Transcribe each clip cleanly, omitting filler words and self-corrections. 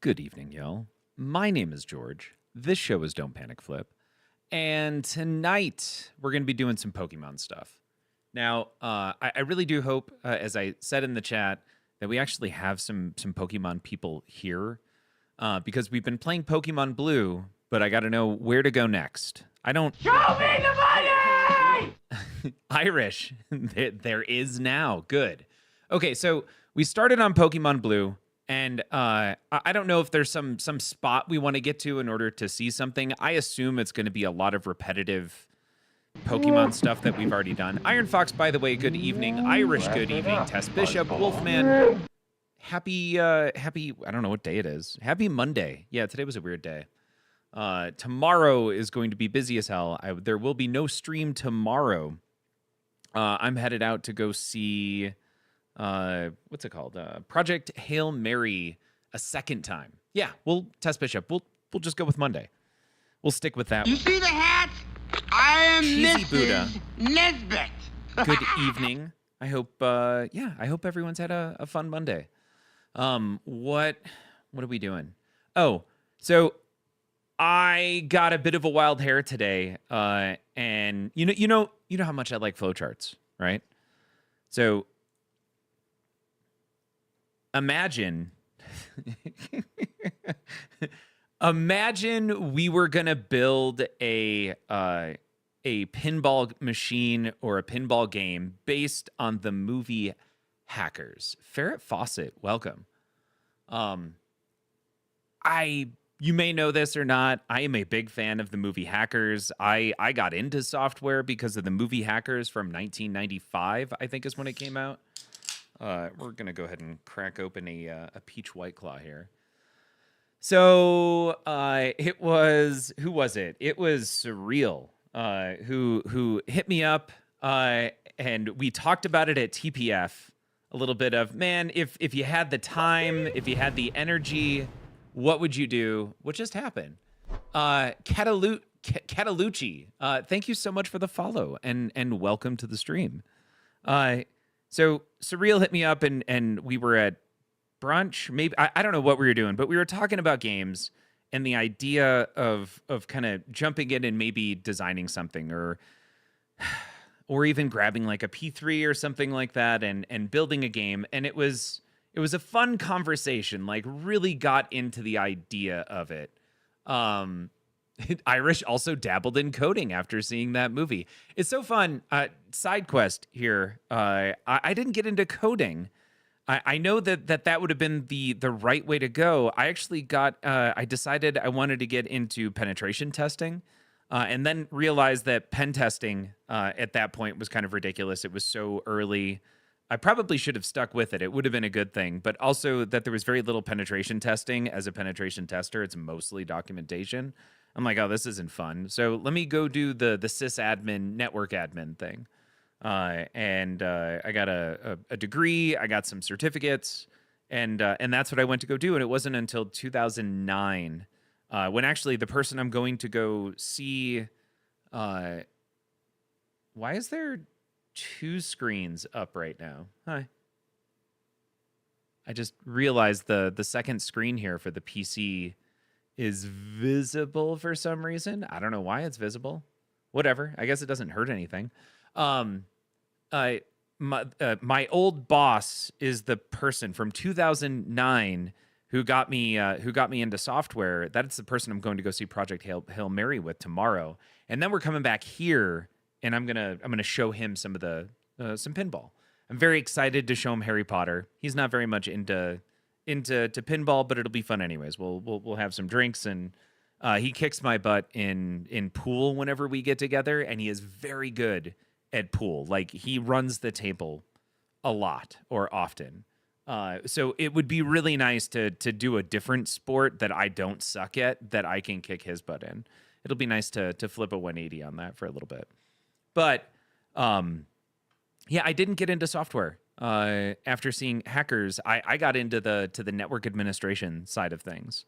Good evening, y'all. My name is George. This show is Don't Panic Flip. And tonight, we're going to be doing some Pokemon stuff. Now, I really do hope, as I said in the chat, that we actually have some Pokemon people here. Because we've been playing Pokemon Blue, but I got to know where to go next. I don't... Show me the money! Irish. There is now. Good. Okay, so we started on Pokemon Blue. And I don't know if there's some spot we want to get to in order to see something. I assume it's going to be a lot of repetitive Pokemon stuff that we've already done. Iron Fox, by the way, good evening. Irish, good evening. Tess Bishop, Wolfman, happy, I don't know what day it is. Happy Monday. Yeah, today was a weird day. Tomorrow is going to be busy as hell. There will be no stream tomorrow. I'm headed out to go see... what's it called? Project Hail Mary a second time. Yeah, Test Bishop. We'll just go with Monday. We'll stick with that You one. see the hat? I am Cheesy Mrs. Buddha. Nesbit. Good evening. I hope everyone's had a fun Monday. What are we doing? Oh, so I got a bit of a wild hair today. And you know how much I like flowcharts, right? So imagine we were gonna build a pinball machine or a pinball game based on the movie Hackers. Ferret Fawcett, welcome. You may know this or not. I am a big fan of the movie Hackers. I got into software because of the movie Hackers from 1995, I think is when it came out. We're going to go ahead and crack open a peach White Claw here. So it was, who was it? It was Surreal who hit me up, and we talked about it at TPF a little bit of, man, if you had the time, if you had the energy, what would you do? What just happened? Catalucci, thank you so much for the follow, and welcome to the stream. So Surreal hit me up and we were at brunch. Maybe I don't know what we were doing, but we were talking about games and the idea of kind of jumping in and maybe designing something or even grabbing like a P3 or something like that and building a game. And it was a fun conversation, like really got into the idea of it. Irish also dabbled in coding after seeing that movie. It's so fun. Side quest here. I didn't get into coding. I know that would have been the right way to go. I actually I decided I wanted to get into penetration testing, and then realized that pen testing at that point was kind of ridiculous. It was so early. I probably should have stuck with it. It would have been a good thing, but also that there was very little penetration testing. As a penetration tester, it's mostly documentation. I'm like, oh, this isn't fun. So let me go do the sysadmin, network admin thing. And I got a degree. I got some certificates, and that's what I went to go do. And it wasn't until 2009 when actually the person I'm going to go see. Why is there 2 screens up right now? Hi. I just realized the second screen here for the PC is visible for some reason. I don't know why it's visible. Whatever. I guess it doesn't hurt anything. My old boss is the person from 2009 who got me into software. That's the person I'm going to go see Project Hail Mary with tomorrow. And then we're coming back here, and I'm gonna show him some of the some pinball. I'm very excited to show him Harry Potter. He's not very much into pinball, but it'll be fun anyways. We'll have some drinks, and he kicks my butt in pool whenever we get together, and he is very good at pool. Like, he runs the table a lot or often. So it would be really nice to do a different sport that I don't suck at, that I can kick his butt in. It'll be nice to flip a 180 on that for a little bit. But yeah, I didn't get into software. After seeing Hackers, I got into the network administration side of things,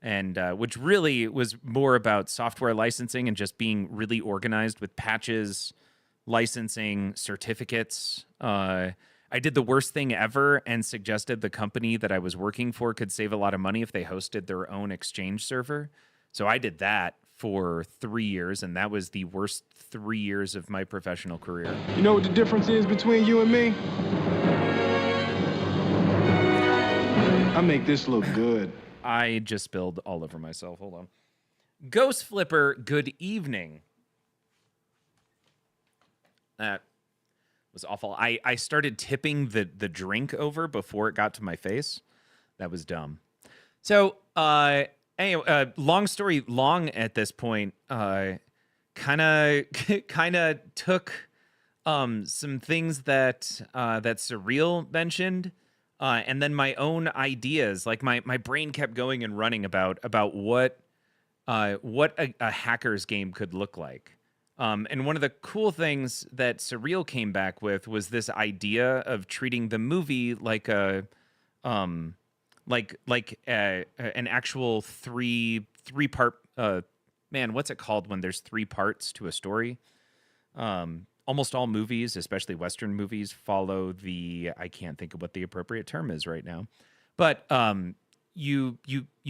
and which really was more about software licensing and just being really organized with patches, licensing, certificates. I did the worst thing ever and suggested the company that I was working for could save a lot of money if they hosted their own Exchange server. So I did that for 3 years, and that was the worst 3 years of my professional career. You know what the difference is between you and me? I make this look good. I just spilled all over myself. Hold on. Ghost Flipper, good evening. That was awful. I started tipping the drink over before it got to my face. That was dumb. So, anyway, long story long at this point, kind of took some things that that Surreal mentioned, and then my own ideas. Like my brain kept going and running about what a hacker's game could look like. And one of the cool things that Surreal came back with was this idea of treating the movie like an actual three part man, what's it called when there's 3 parts to a story? Almost all movies, especially Western movies, follow I can't think of what the appropriate term is right now, but you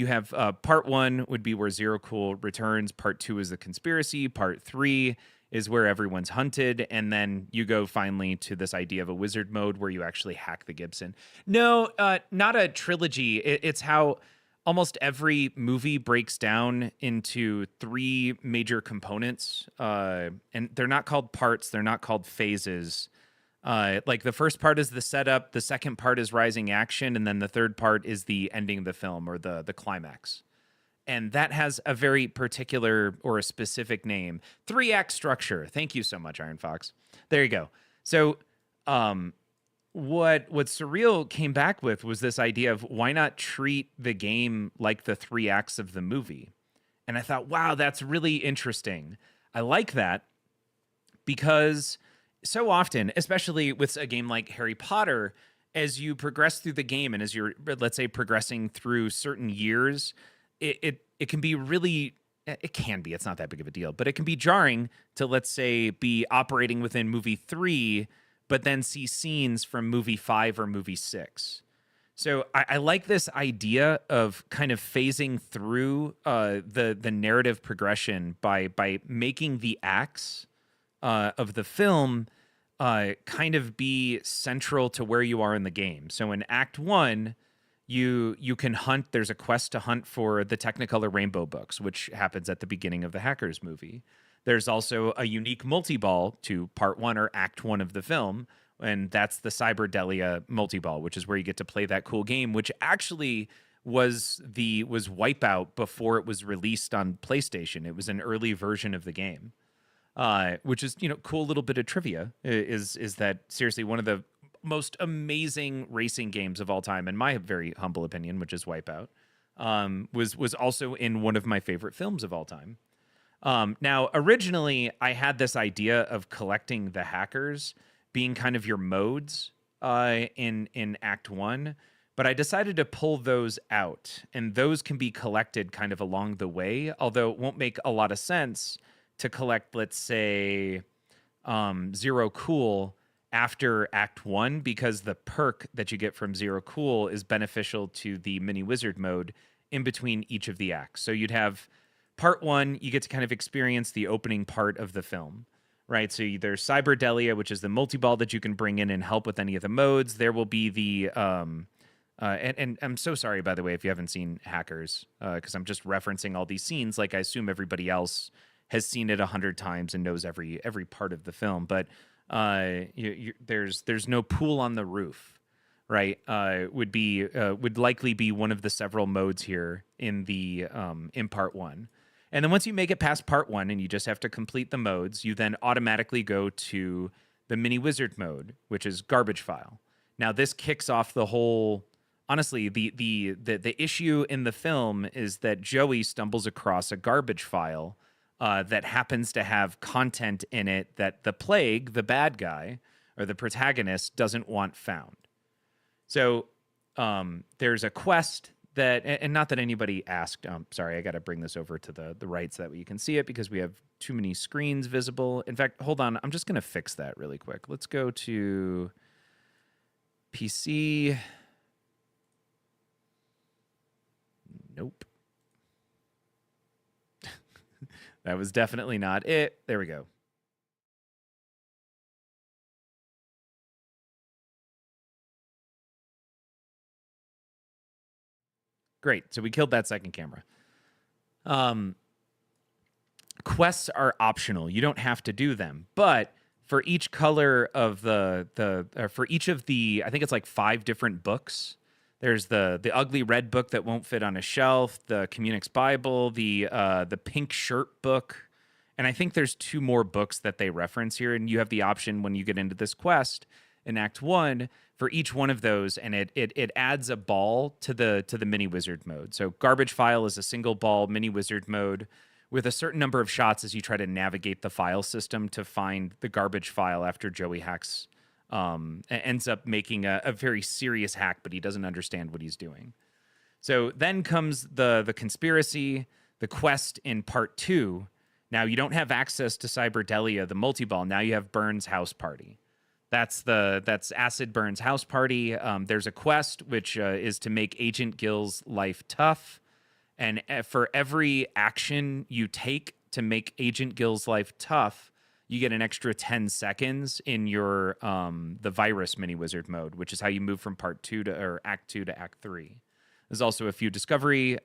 have part 1 would be where Zero Cool returns, part 2 is the conspiracy, part 3 is where everyone's hunted, and then you go finally to this idea of a wizard mode where you actually hack the Gibson. No, not a trilogy. It's how almost every movie breaks down into 3 major components, and they're not called parts, they're not called phases. Like the first part is the setup, the second part is rising action, and then the third part is the ending of the film or the climax. And that has a very particular or a specific name. 3-act structure. Thank you so much, Iron Fox. There you go. So what Surreal came back with was this idea of why not treat the game like the 3 acts of the movie? And I thought, wow, that's really interesting. I like that because so often, especially with a game like Harry Potter, as you progress through the game and as you're, let's say, progressing through certain years, it can be really, it can be, it's not that big of a deal, but it can be jarring to, let's say, be operating within movie 3, but then see scenes from movie 5 or movie 6. So I like this idea of kind of phasing through the narrative progression by making the acts of the film kind of be central to where you are in the game. So in Act 1, you can hunt. There's a quest to hunt for the Technicolor Rainbow books, which happens at the beginning of the Hackers movie. There's also a unique multi-ball to Part 1 or Act 1 of the film, and that's the Cyberdelia multi-ball, which is where you get to play that cool game, which actually was Wipeout before it was released on PlayStation. It was an early version of the game. Which is, cool little bit of trivia is that seriously one of the most amazing racing games of all time, in my very humble opinion, which is Wipeout, was also in one of my favorite films of all time. Now, originally, I had this idea of collecting the hackers being kind of your modes in Act 1, but I decided to pull those out, and those can be collected kind of along the way, although it won't make a lot of sense to collect, let's say, Zero Cool after Act 1, because the perk that you get from Zero Cool is beneficial to the mini wizard mode in between each of the acts. So you'd have Part 1, you get to kind of experience the opening part of the film, right? So there's Cyberdelia, which is the multi-ball that you can bring in and help with any of the modes. There will be the and I'm so sorry, by the way, if you haven't seen Hackers, because I'm just referencing all these scenes like I assume everybody else has seen it 100 times and knows every part of the film. But there's no pool on the roof, right? Would likely be one of the several modes here in Part 1. And then once you make it past Part 1 and you just have to complete the modes, you then automatically go to the mini wizard mode, which is Garbage File. Now this kicks off the whole. Honestly, the issue in the film is that Joey stumbles across a garbage file that happens to have content in it that the Plague, the bad guy, or the protagonist, doesn't want found. So there's a quest that, and not that anybody asked, sorry, I got to bring this over to the right so that way you can see it because we have too many screens visible. In fact, hold on, I'm just going to fix that really quick. Let's go to PC. Nope. That was definitely not it. There we go. Great. So we killed that second camera. Quests are optional. You don't have to do them, but for each color of for each of the, I think it's like 5 different books. There's the ugly red book that won't fit on a shelf, the Communix Bible, the pink shirt book, and I think there's 2 more books that they reference here. And you have the option when you get into this quest in Act 1 for each one of those, and it adds a ball to the mini wizard mode. So garbage file is a single ball mini wizard mode with a certain number of shots as you try to navigate the file system to find the garbage file after Joey hacks. Ends up making a very serious hack, but he doesn't understand what he's doing. So then comes the conspiracy, the quest in part 2. Now you don't have access to Cyberdelia, the multi-ball. Now you have Burns' house party. That's Acid Burns' house party. There's a quest which is to make Agent Gill's life tough, and for every action you take to make Agent Gill's life tough, you get an extra 10 seconds in your the virus mini wizard mode, which is how you move from part 2 or Act 2 to Act 3. There's also a few discovery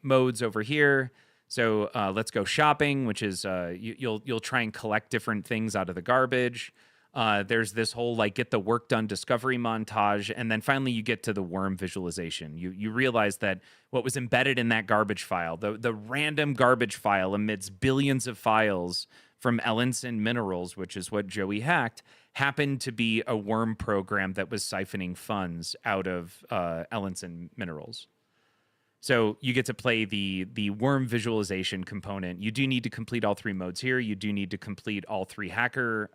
modes over here. So let's go shopping, which is you'll try and collect different things out of the garbage. There's this whole like get the work done discovery montage, and then finally you get to the worm visualization. You realize that what was embedded in that garbage file, the random garbage file amidst billions of files from Ellenson Minerals, which is what Joey hacked, happened to be a worm program that was siphoning funds out of Ellenson Minerals. So you get to play the worm visualization component. You do need to complete all 3 modes here. You do need to complete all 3 hacker,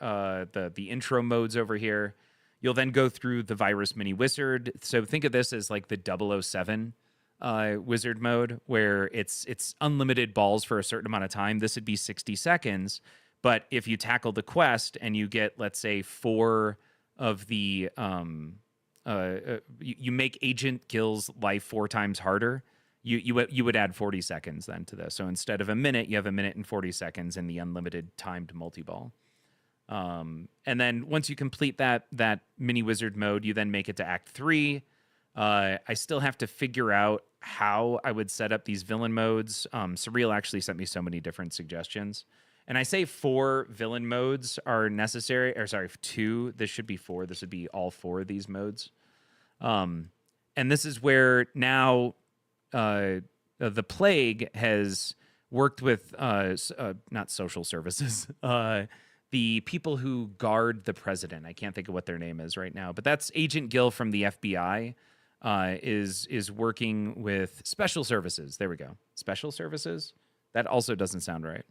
the intro modes over here. You'll then go through the virus mini wizard. So think of this as like the 007 wizard mode, where it's unlimited balls for a certain amount of time. This would be 60 seconds. But if you tackle the quest and you get, let's say, 4 of the you make Agent Gill's life 4 times harder, you would add 40 seconds then to this. So instead of a minute, you have a minute and 40 seconds in the unlimited timed multi-ball. And then once you complete that mini wizard mode, you then make it to Act 3. I still have to figure out how I would set up these villain modes. Surreal actually sent me so many different suggestions. And I say 4 villain modes are necessary, or sorry, 2. This should be 4. This would be all 4 of these modes. And this is where now the Plague has worked with not social services, the people who guard the president. I can't think of what their name is right now, but that's Agent Gill from the FBI. Is working with special services. There we go. Special services? That also doesn't sound right.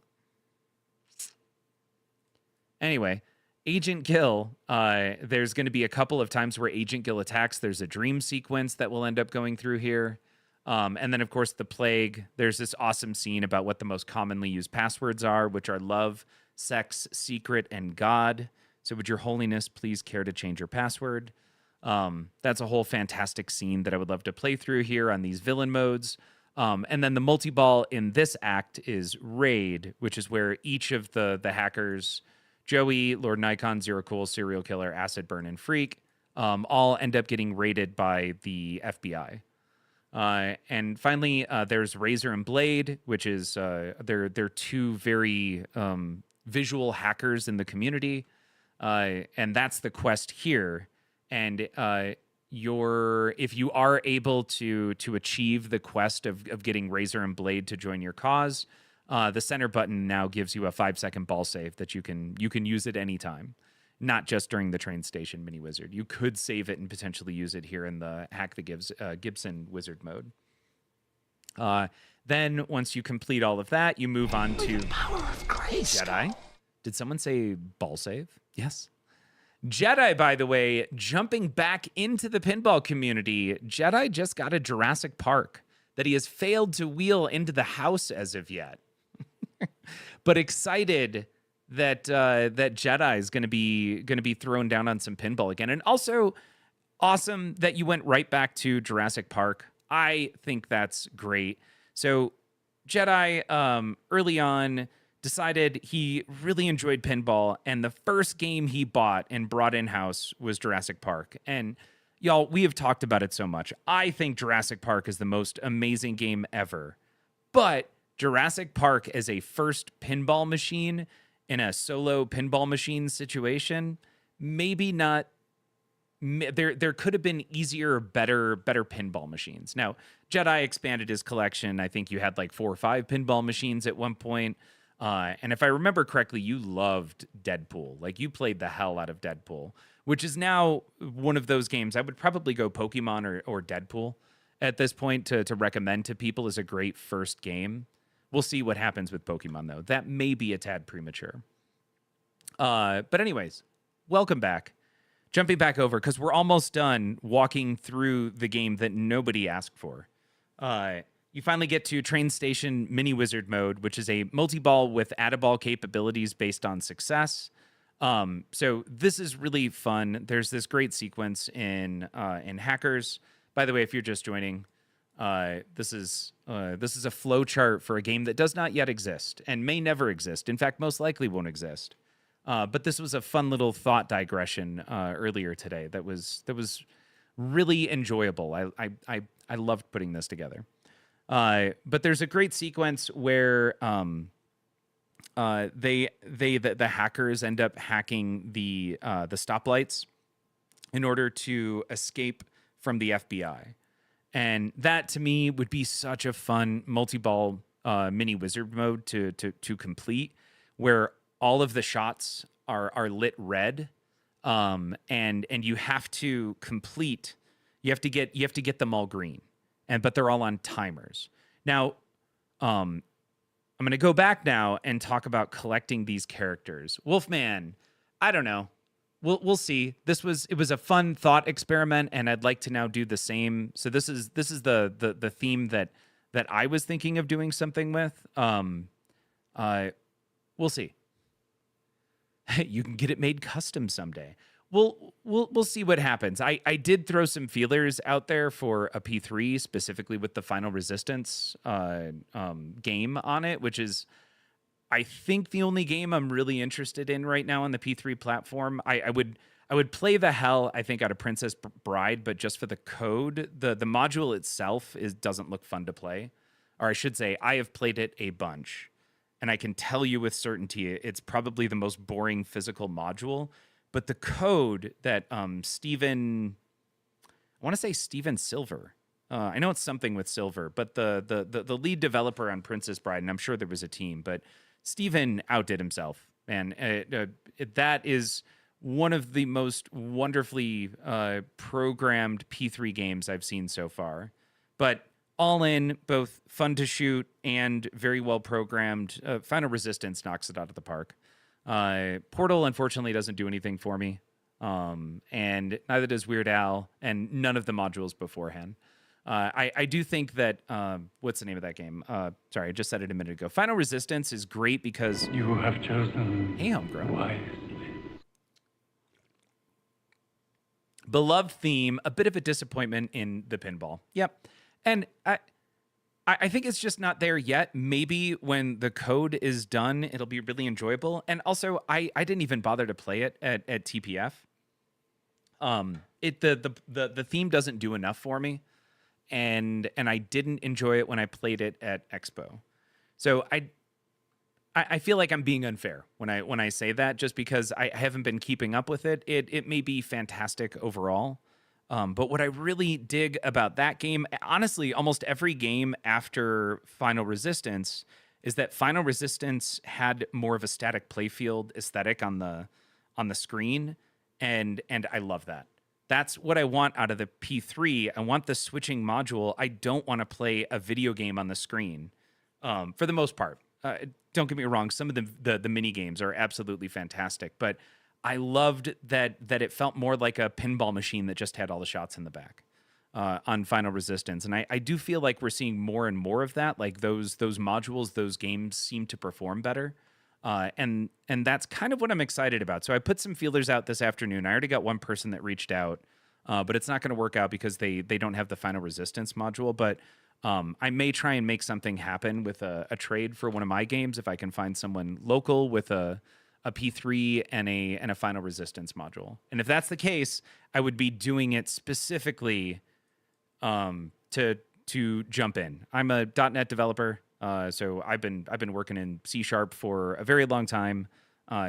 Anyway, Agent Gill, there's going to be a couple of times where Agent Gill attacks. There's a dream sequence that we'll end up going through here. And then, of course, the Plague. There's this awesome scene about what the most commonly used passwords are, which are love, sex, secret, and God. So would your holiness please care to change your password? That's a whole fantastic scene that I would love to play through here on these villain modes. And then the multi-ball in this act is Raid, which is where each of the hackers, Joey, Lord Nikon, Zero Cool, Serial Killer, Acid Burn, and Freak, all end up getting raided by the FBI. And finally, there's Razor and Blade, which is they're 2 very visual hackers in the community, and that's the quest here. And if you are able to achieve the quest of getting Razor and Blade to join your cause, the center button now gives you a 5-second ball save that you can use at any time, not just during the train station mini wizard. You could save it and potentially use it here in the Hack the Gibson wizard mode. Then once you complete all of that, you move on to Power of Christ. Jedi. Did someone say ball save? Yes. Jedi, by the way, jumping back into the pinball community. Jedi just got a Jurassic Park that he has failed to wheel into the house as of yet. But excited that that Jedi is going to be thrown down on some pinball again. And also awesome that you went right back to Jurassic Park. I think that's great. So Jedi early on decided he really enjoyed pinball, and the first game he bought and brought in-house was Jurassic Park. And y'all, we have talked about it so much. I think Jurassic Park is the most amazing game ever. But Jurassic Park as a first pinball machine in a solo pinball machine situation, maybe not. There could have been easier, better pinball machines. Now, Jedi expanded his collection. I think you had like 4 or 5 pinball machines at one point. And if I remember correctly, you loved Deadpool. Like, you played the hell out of Deadpool, which is now one of those games. I would probably go Pokemon or Deadpool at this point to recommend to people as a great first game. We'll see what happens with Pokemon, though. That may be a tad premature. But anyways, welcome back. Jumping back over, because we're almost done walking through the game that nobody asked for. You finally get to Train Station Mini Wizard mode, which is a multi-ball with add-a-ball capabilities based on success. So this is really fun. There's this great sequence in Hackers. By the way, if you're just joining, this is a flow chart for a game that does not yet exist and may never exist. In fact, most likely won't exist. But this was a fun little thought digression earlier today that was really enjoyable. I loved putting this together. But there's a great sequence where the hackers end up hacking the stoplights in order to escape from the FBI. And that to me would be such a fun multi-ball mini wizard mode to complete, where all of the shots are lit red, and you have to complete. You have to get them all green, but they're all on timers. Now, I'm going to go back now and talk about collecting these characters. Wolfman, I don't know. We'll see. It was a fun thought experiment, and I'd like to now do the same. So this is the theme that I was thinking of doing something with. We'll see. You can get it made custom someday. We'll see what happens. I did throw some feelers out there for a P3, specifically with the Final Resistance game on it, which is, I think, the only game I'm really interested in right now on the P3 platform. I would play the hell, I think, out of Princess Bride, but just for the code. The module itself doesn't look fun to play. Or I should say, I have played it a bunch. And I can tell you with certainty, it's probably the most boring physical module. But the code that Steven Silver, I know it's something with Silver, but the lead developer on Princess Bride, and I'm sure there was a team, but Steven outdid himself. And that is one of the most wonderfully programmed P3 games I've seen so far. But all in, both fun to shoot and very well programmed. Final Resistance knocks it out of the park. Portal, unfortunately, doesn't do anything for me. And neither does Weird Al, and none of the modules beforehand. I do think that, what's the name of that game? Sorry, I just said it a minute ago. Final Resistance is great because... You have chosen wisely. Beloved theme, a bit of a disappointment in the pinball. Yep. And I think it's just not there yet. Maybe when the code is done, it'll be really enjoyable. And also, I didn't even bother to play it at TPF. The theme doesn't do enough for me, and I didn't enjoy it when I played it at Expo. So I feel like I'm being unfair when I say that, just because I haven't been keeping up with it. It may be fantastic overall. But what I really dig about that game, honestly, almost every game after Final Resistance, is that Final Resistance had more of a static playfield aesthetic on the screen, and I love that. That's what I want out of the P3. I want the switching module. I don't want to play a video game on the screen, for the most part. Don't get me wrong; some of the mini games are absolutely fantastic, but I loved that it felt more like a pinball machine that just had all the shots in the back on Final Resistance. And I do feel like we're seeing more and more of that. Like those modules, those games seem to perform better. And that's kind of what I'm excited about. So I put some feelers out this afternoon. I already got one person that reached out. but it's not going to work out because they don't have the final resistance module. But I may try and make something happen with a trade for one of my games if I can find someone local with a P3 and a final resistance module. And if that's the case, I would be doing it specifically to jump in. I'm a .NET developer, so I've been working in C# for a very long time.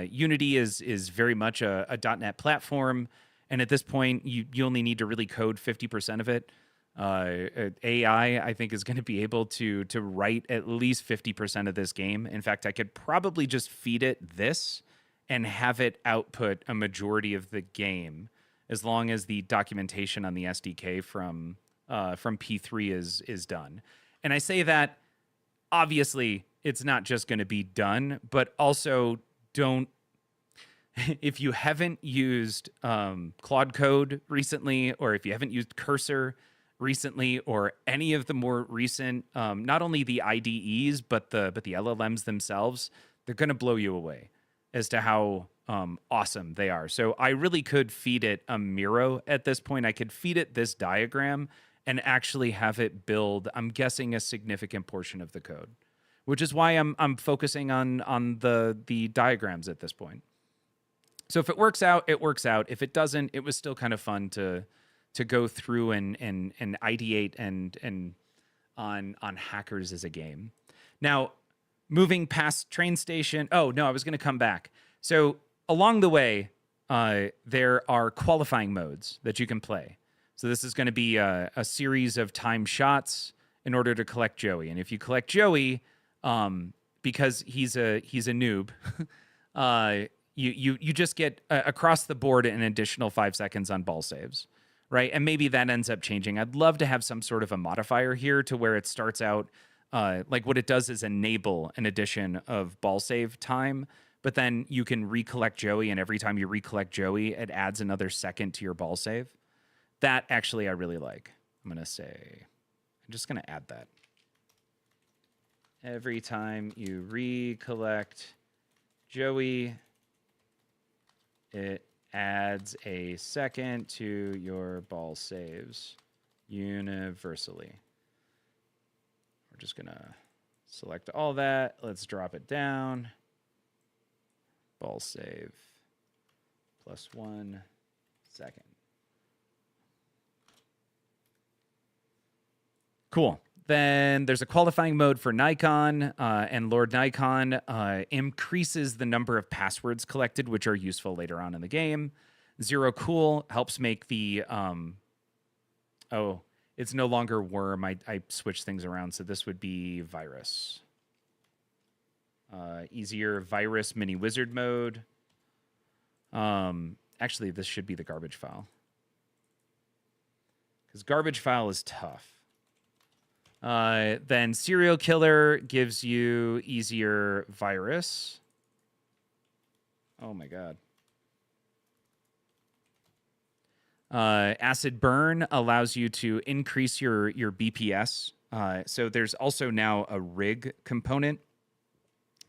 Unity is very much a .NET platform, and at this point, you only need to really code 50% of it. AI, I think, is going to be able to write at least 50% of this game. In fact, I could probably just feed it this and have it output a majority of the game, as long as the documentation on the SDK from P3 is done. And I say that obviously it's not just going to be done, but also don't. If you haven't used Claude Code recently, or if you haven't used Cursor recently, or any of the more recent, not only the IDEs but the LLMs themselves, they're going to blow you away as to how awesome they are. So I really could feed it a Miro at this point. I could feed it this diagram and actually have it build, I'm guessing, a significant portion of the code, which is why I'm focusing on the diagrams at this point. So if it works out, it works out. If it doesn't, it was still kind of fun to go through and ideate and on hackers as a game. Now, moving past train station. Oh no, I was going to come back. So along the way, there are qualifying modes that you can play. So this is going to be a series of time shots in order to collect Joey. And if you collect Joey, because he's a noob, you just get across the board an additional 5 seconds on ball saves, right? And maybe that ends up changing. I'd love to have some sort of a modifier here to where it starts out like what it does is enable an addition of ball save time, but then you can recollect Joey, and every time you recollect Joey, it adds another second to your ball save. That actually I really like. I'm just going to add that. Every time you recollect Joey, it adds a second to your ball saves universally. We're just going to select all that. Let's drop it down. Ball save plus 1 second. Cool. Then there's a qualifying mode for Nikon, and Lord Nikon increases the number of passwords collected, which are useful later on in the game. Zero Cool helps make the... it's no longer Worm. I switched things around, so this would be Virus. Easier Virus Mini Wizard mode. Actually, this should be the garbage file, because garbage file is tough. Then Serial Killer gives you easier Virus. Oh my god. Acid Burn allows you to increase your BPS. So there's also now a rig component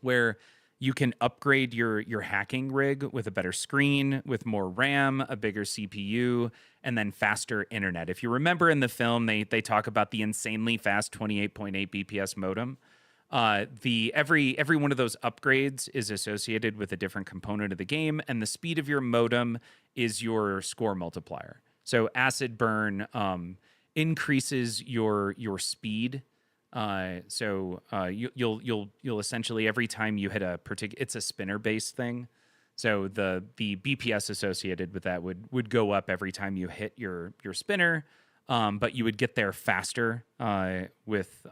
where you can upgrade your hacking rig with a better screen, with more RAM, a bigger CPU, and then faster internet. If you remember in the film, they talk about the insanely fast 28.8 BPS modem. Every one of those upgrades is associated with a different component of the game, and the speed of your modem is your score multiplier. So Acid Burn increases your speed. You'll essentially, every time you hit a particular, it's a spinner based thing. So the BPS associated with that would go up every time you hit your spinner, but you would get there faster with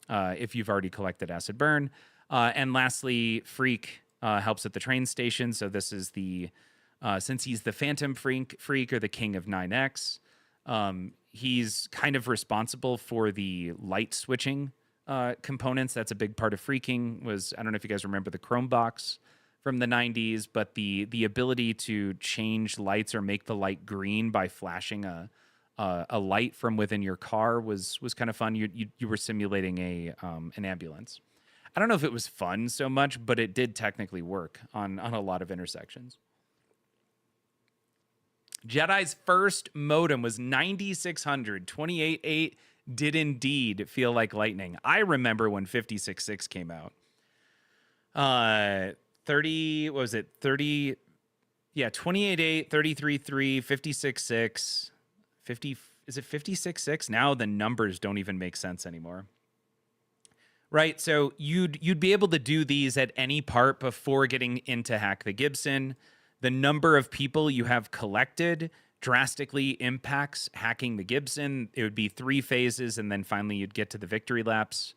if you've already collected Acid Burn. And lastly, Freak helps at the train station. So this is since he's the Phantom Freak or the King of 9X, he's kind of responsible for the light switching components. That's a big part of Freaking. I don't know if you guys remember the Chrome box from the 90s, but the ability to change lights or make the light green by flashing a light from within your car was kind of fun. You were simulating an ambulance. I don't know if it was fun so much, but it did technically work on a lot of intersections. Jedi's first modem was 9600. 28.8 did indeed feel like lightning. I remember when 56.6 came out. 30, what was it? 30, yeah, 28.8, 33.3, 56.6, 50, is it 56.6? Now the numbers don't even make sense anymore. Right, so you'd be able to do these at any part before getting into Hack the Gibson. The number of people you have collected drastically impacts hacking the Gibson. It would be 3 phases, and then finally you'd get to the victory laps.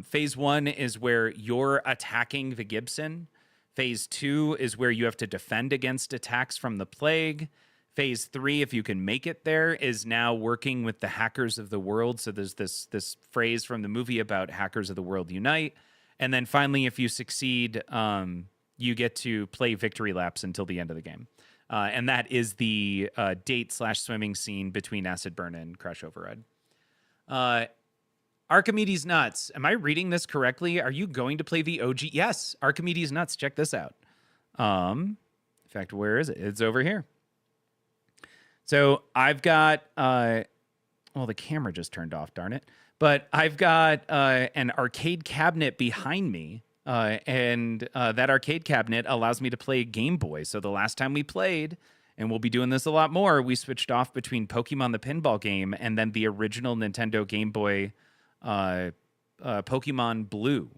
Phase 1 is where you're attacking the Gibson. Phase 2 is where you have to defend against attacks from the plague. Phase 3, if you can make it there, is now working with the hackers of the world. So there's this phrase from the movie about hackers of the world unite. And then finally, if you succeed, you get to play victory laps until the end of the game. And that is the date/swimming scene between Acid Burn and Crush Override. Archimedes Nuts. Am I reading this correctly? Are you going to play the OG? Yes, Archimedes Nuts. Check this out. In fact, where is it? It's over here. So I've got, well, the camera just turned off, darn it. But I've got an arcade cabinet behind me. And that arcade cabinet allows me to play Game Boy. So the last time we played, and we'll be doing this a lot more, we switched off between Pokemon the Pinball game and then the original Nintendo Game Boy Pokemon Blue.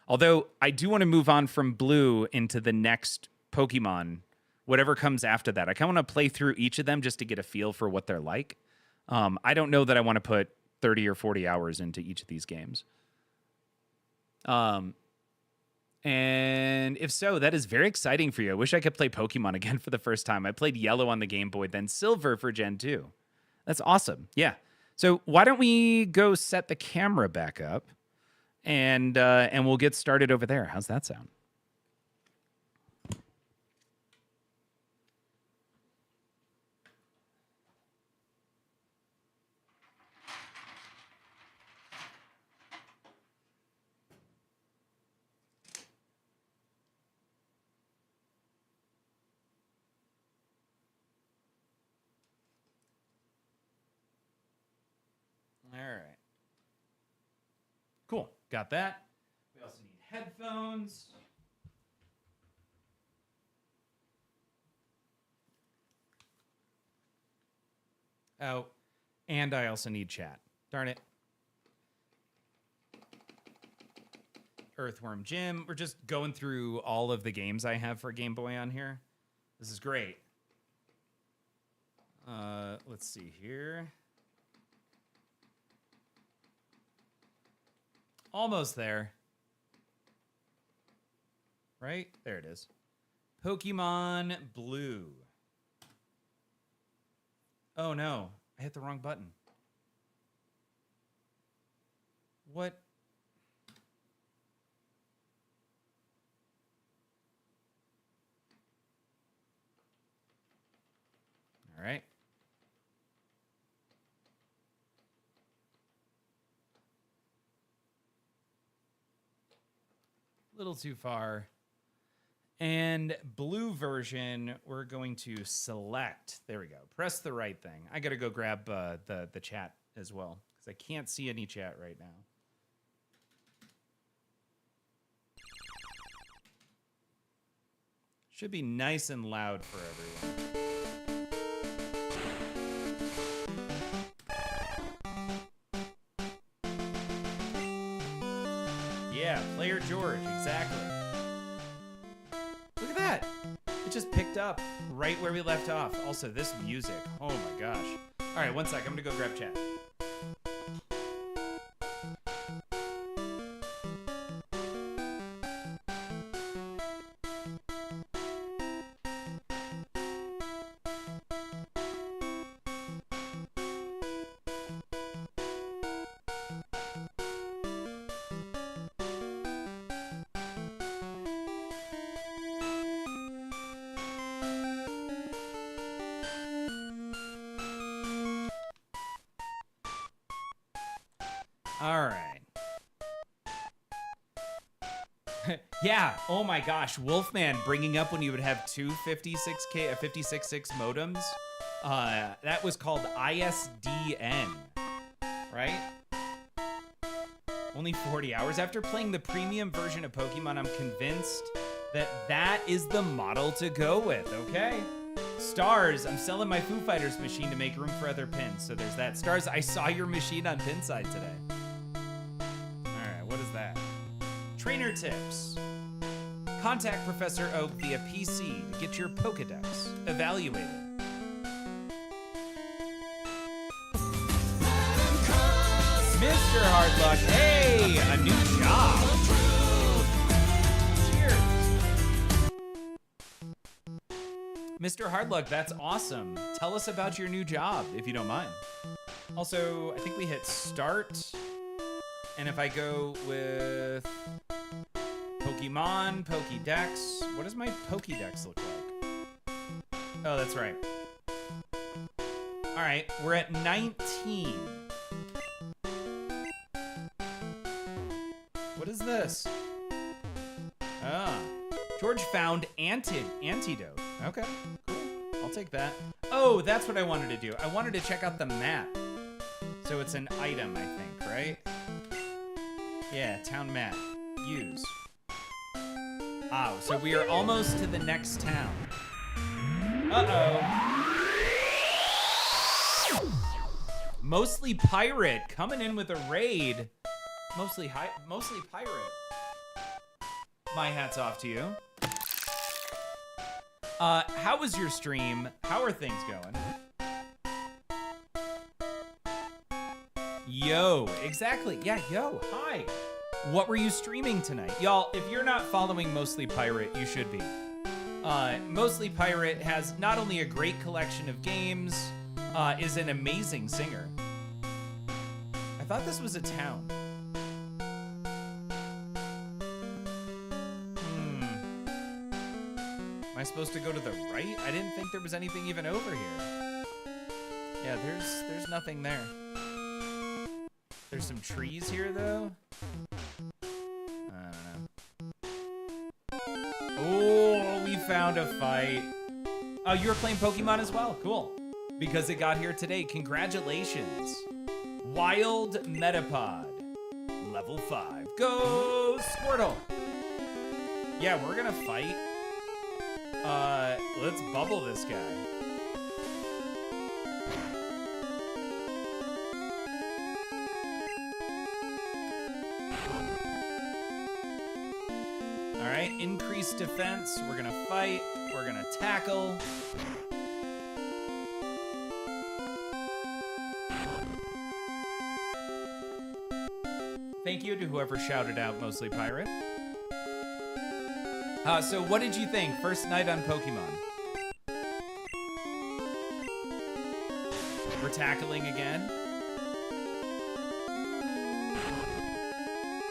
Although I do want to move on from Blue into the next Pokemon, whatever comes after that. I kind of want to play through each of them just to get a feel for what they're like. I don't know that I want to put 30 or 40 hours into each of these games. And if so, that is very exciting for you. I wish I could play Pokemon again for the first time. I played Yellow on the Game Boy, then Silver for Gen 2. That's awesome. Yeah. So why don't we go set the camera back up and we'll get started over there. How's that sound? All right. Cool. Got that. We also need headphones. Oh, and I also need chat. Darn it. Earthworm Jim. We're just going through all of the games I have for Game Boy on here. This is great. Let's see here. Almost there. Right? There it is. Pokemon Blue. Oh no, I hit the wrong button. What? All right. Little too far. And blue version, we're going to select. There we go. Press the right thing. I got to go grab the chat as well because I can't see any chat right now. Should be nice and loud for everyone. Yeah, Player George, exactly. Look at that. It just picked up right where we left off. Also, this music. Oh my gosh. All right, one sec. I'm going to go grab chat. All right. Yeah. Oh my gosh. Wolfman bringing up when you would have two 56.6 modems. That was called ISDN, right? Only 40 hours. After playing the premium version of Pokemon, I'm convinced that that is the model to go with, okay? Stars, I'm selling my Foo Fighters machine to make room for other pins. So there's that. Stars, I saw your machine on Pinside today. All right, what is that? Trainer tips. Contact Professor Oak via PC to get your Pokedex evaluated. Mr. Hardluck, hey, a new job. Cheers. Mr. Hardluck, that's awesome. Tell us about your new job, if you don't mind. Also, I think we hit start. And if I go with Pokemon, Pokédex, what does my Pokédex look like? Oh, that's right. All right, we're at 19. What is this? Ah, George found antidote. Okay, cool. I'll take that. Oh, that's what I wanted to do. I wanted to check out the map. So it's an item, I think, right? Yeah, town map. Use. Oh, so we are almost to the next town. Uh-oh. Mostly pirate coming in with a raid. Mostly pirate. My hat's off to you. How was your stream? How are things going? Yo, exactly. Yeah, yo, hi. What were you streaming tonight? Y'all, if you're not following Mostly Pirate, you should be. Mostly Pirate has not only a great collection of games, is an amazing singer. I thought this was a town. Am I supposed to go to the right? I didn't think there was anything even over here. Yeah, there's nothing there. There's some trees here, though. I don't know. Oh, we found a fight. Oh, you were playing Pokemon as well? Cool. Because it got here today. Congratulations. Wild Metapod. Level 5. Go, Squirtle. Yeah, we're gonna fight. Let's bubble this guy. All right, increased defense. We're gonna fight. We're gonna tackle. Thank you to whoever shouted out Mostly Pirate. So what did you think? First night on Pokemon. We're tackling again.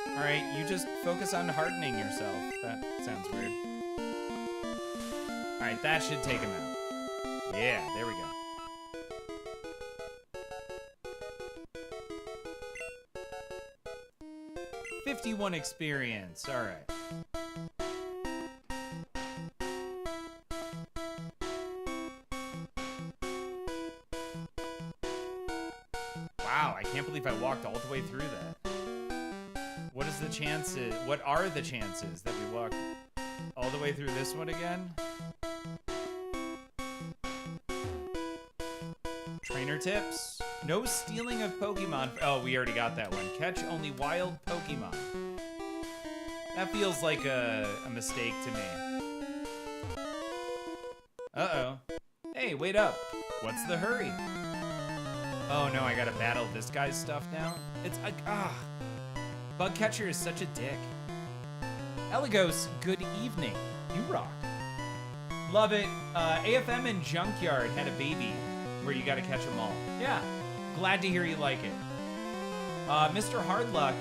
All right, you just focus on hardening yourself. That sounds weird. All right, that should take him out. Yeah, there we go. $51 experience. All right. Wow, I can't believe I walked all the way through that. What is the chances? What are the chances that we walk all the way through this one again? Trainer tips. No stealing of Pokemon. Oh, we already got that one. Catch only wild Pokemon. That feels like a mistake to me. Uh-oh. Hey, wait up. What's the hurry? Oh no, I gotta battle this guy's stuff now? It's Bugcatcher is such a dick. Eligos, good evening. You rock. Love it. AFM and Junkyard had a baby where you gotta catch them all. Yeah, glad to hear you like it. Mr. Hardluck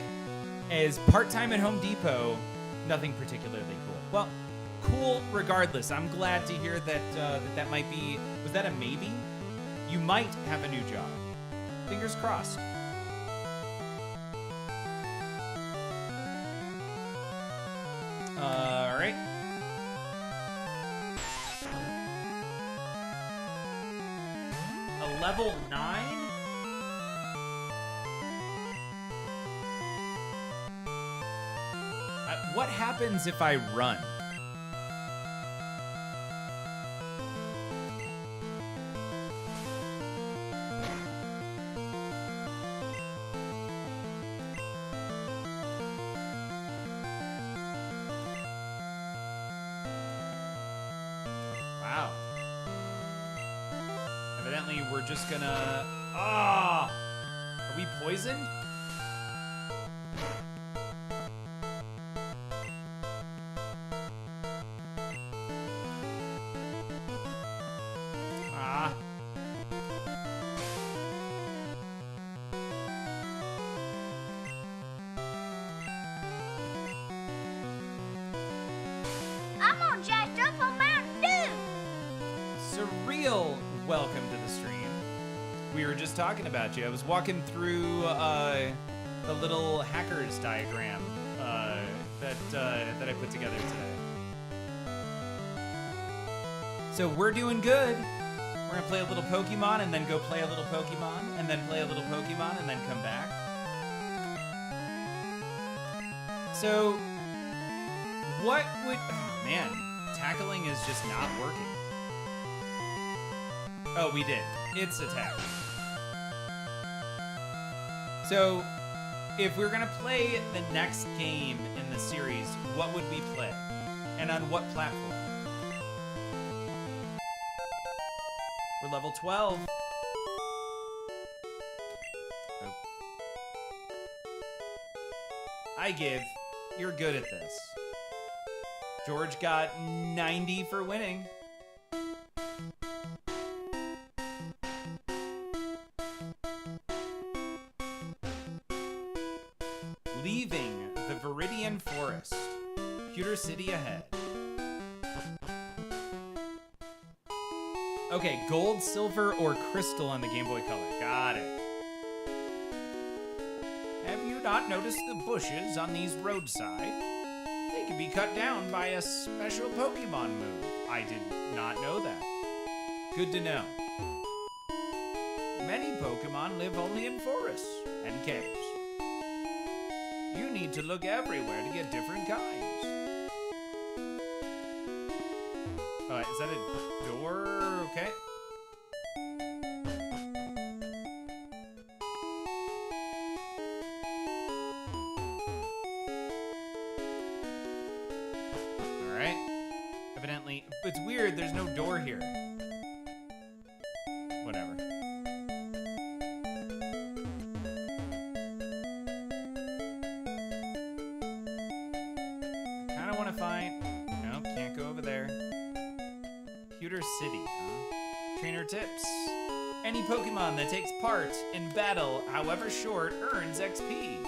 is part-time at Home Depot. Nothing particularly cool. Well, cool regardless. I'm glad to hear that that might be, was that a maybe? You might have a new job. Fingers crossed. All right. Level 9? What happens if I run? Wow. Evidently, we're just gonna... Ah! Are we poisoned? Ah. I'm on jacked up on Mountain Dew. Surreal, welcome to the stream. We were just talking about you. I was walking through the little hackers diagram that I put together today. So we're doing good. We're gonna play a little Pokemon and then go play a little Pokemon and then play a little Pokemon and then come back. So what would... Oh man, tackling is just not working. Oh, we did. It's attack. So, if we're gonna play the next game in the series, what would we play? And on what platform? We're level 12. Oh. I give. You're good at this. George got 90 for winning. Leaving the Viridian Forest. Pewter City ahead. Okay, gold, silver, or crystal on the Game Boy Color. Got it. Have you not noticed the bushes on these roadsides? They can be cut down by a special Pokemon move. I did not know that. Good to know. Many Pokemon live only in forests and caves. You need to look everywhere to get different kinds. Is that a door? Okay. Alright. Evidently, it's weird, there's no door here. Whatever. Kinda wanna find... Nope, can't go over there. Pewter City, huh? Trainer tips. Any Pokemon that takes part in battle, however short, earns XP.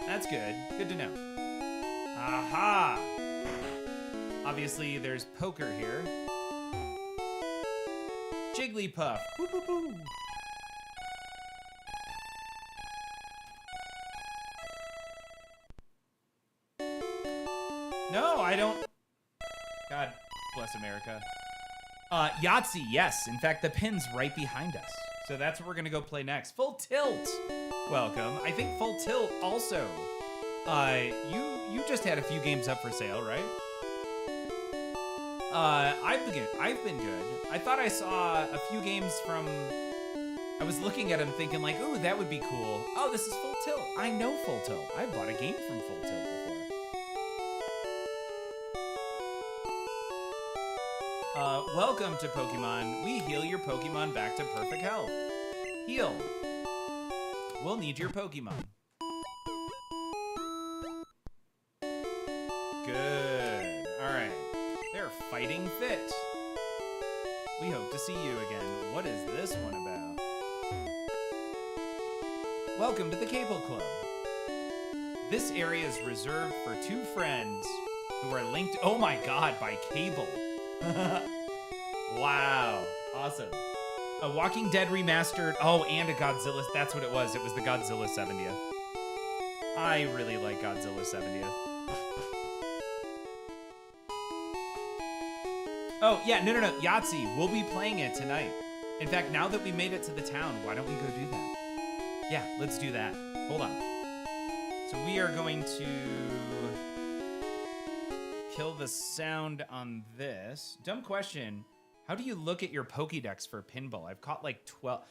That's good. Good to know. Aha! Obviously, there's poker here. Jigglypuff. Boo boo boo. No, I don't. God bless America. Yahtzee, yes. In fact, the pin's right behind us. So that's what we're gonna go play next. Full Tilt. Welcome. I think Full Tilt also. You just had a few games up for sale, right? I've been good. I thought I saw a few games from. I was looking at them thinking like, ooh, that would be cool. Oh, this is Full Tilt. I know Full Tilt. I bought a game from Full Tilt before. Welcome to Pokemon. We heal your Pokemon back to perfect health. Heal. We'll need your Pokemon. Good. Alright. They're fighting fit. We hope to see you again. What is this one about? Welcome to the Cable Club. This area is reserved for two friends who are linked, oh my god, by cable. Wow. Awesome. A Walking Dead remastered. Oh, and a Godzilla. That's what it was. It was the Godzilla 70th. I really like Godzilla 70th. Oh, yeah. No. Yahtzee. We'll be playing it tonight. In fact, now that we made it to the town, why don't we go do that? Yeah, let's do that. Hold on. So we are going to kill the sound on this. Dumb question. How do you look at your Pokédex for pinball? I've caught like 12.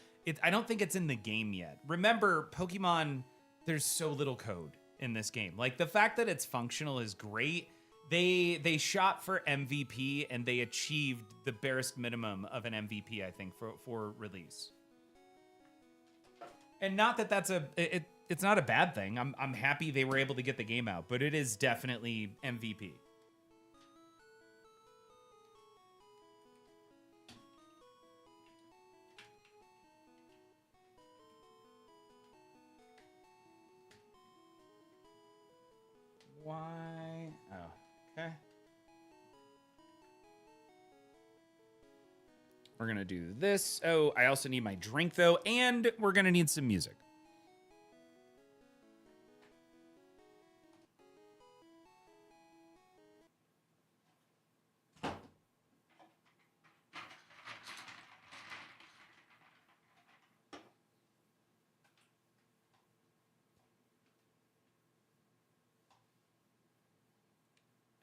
I don't think it's in the game yet. Remember, Pokemon, there's so little code in this game. Like, the fact that it's functional is great. They shot for MVP and they achieved the barest minimum of an MVP, I think, for release. And not that that's it's not a bad thing. I'm happy they were able to get the game out, but it is definitely MVP. Why? Oh, okay. We're going to do this. Oh, I also need my drink, though, and we're going to need some music.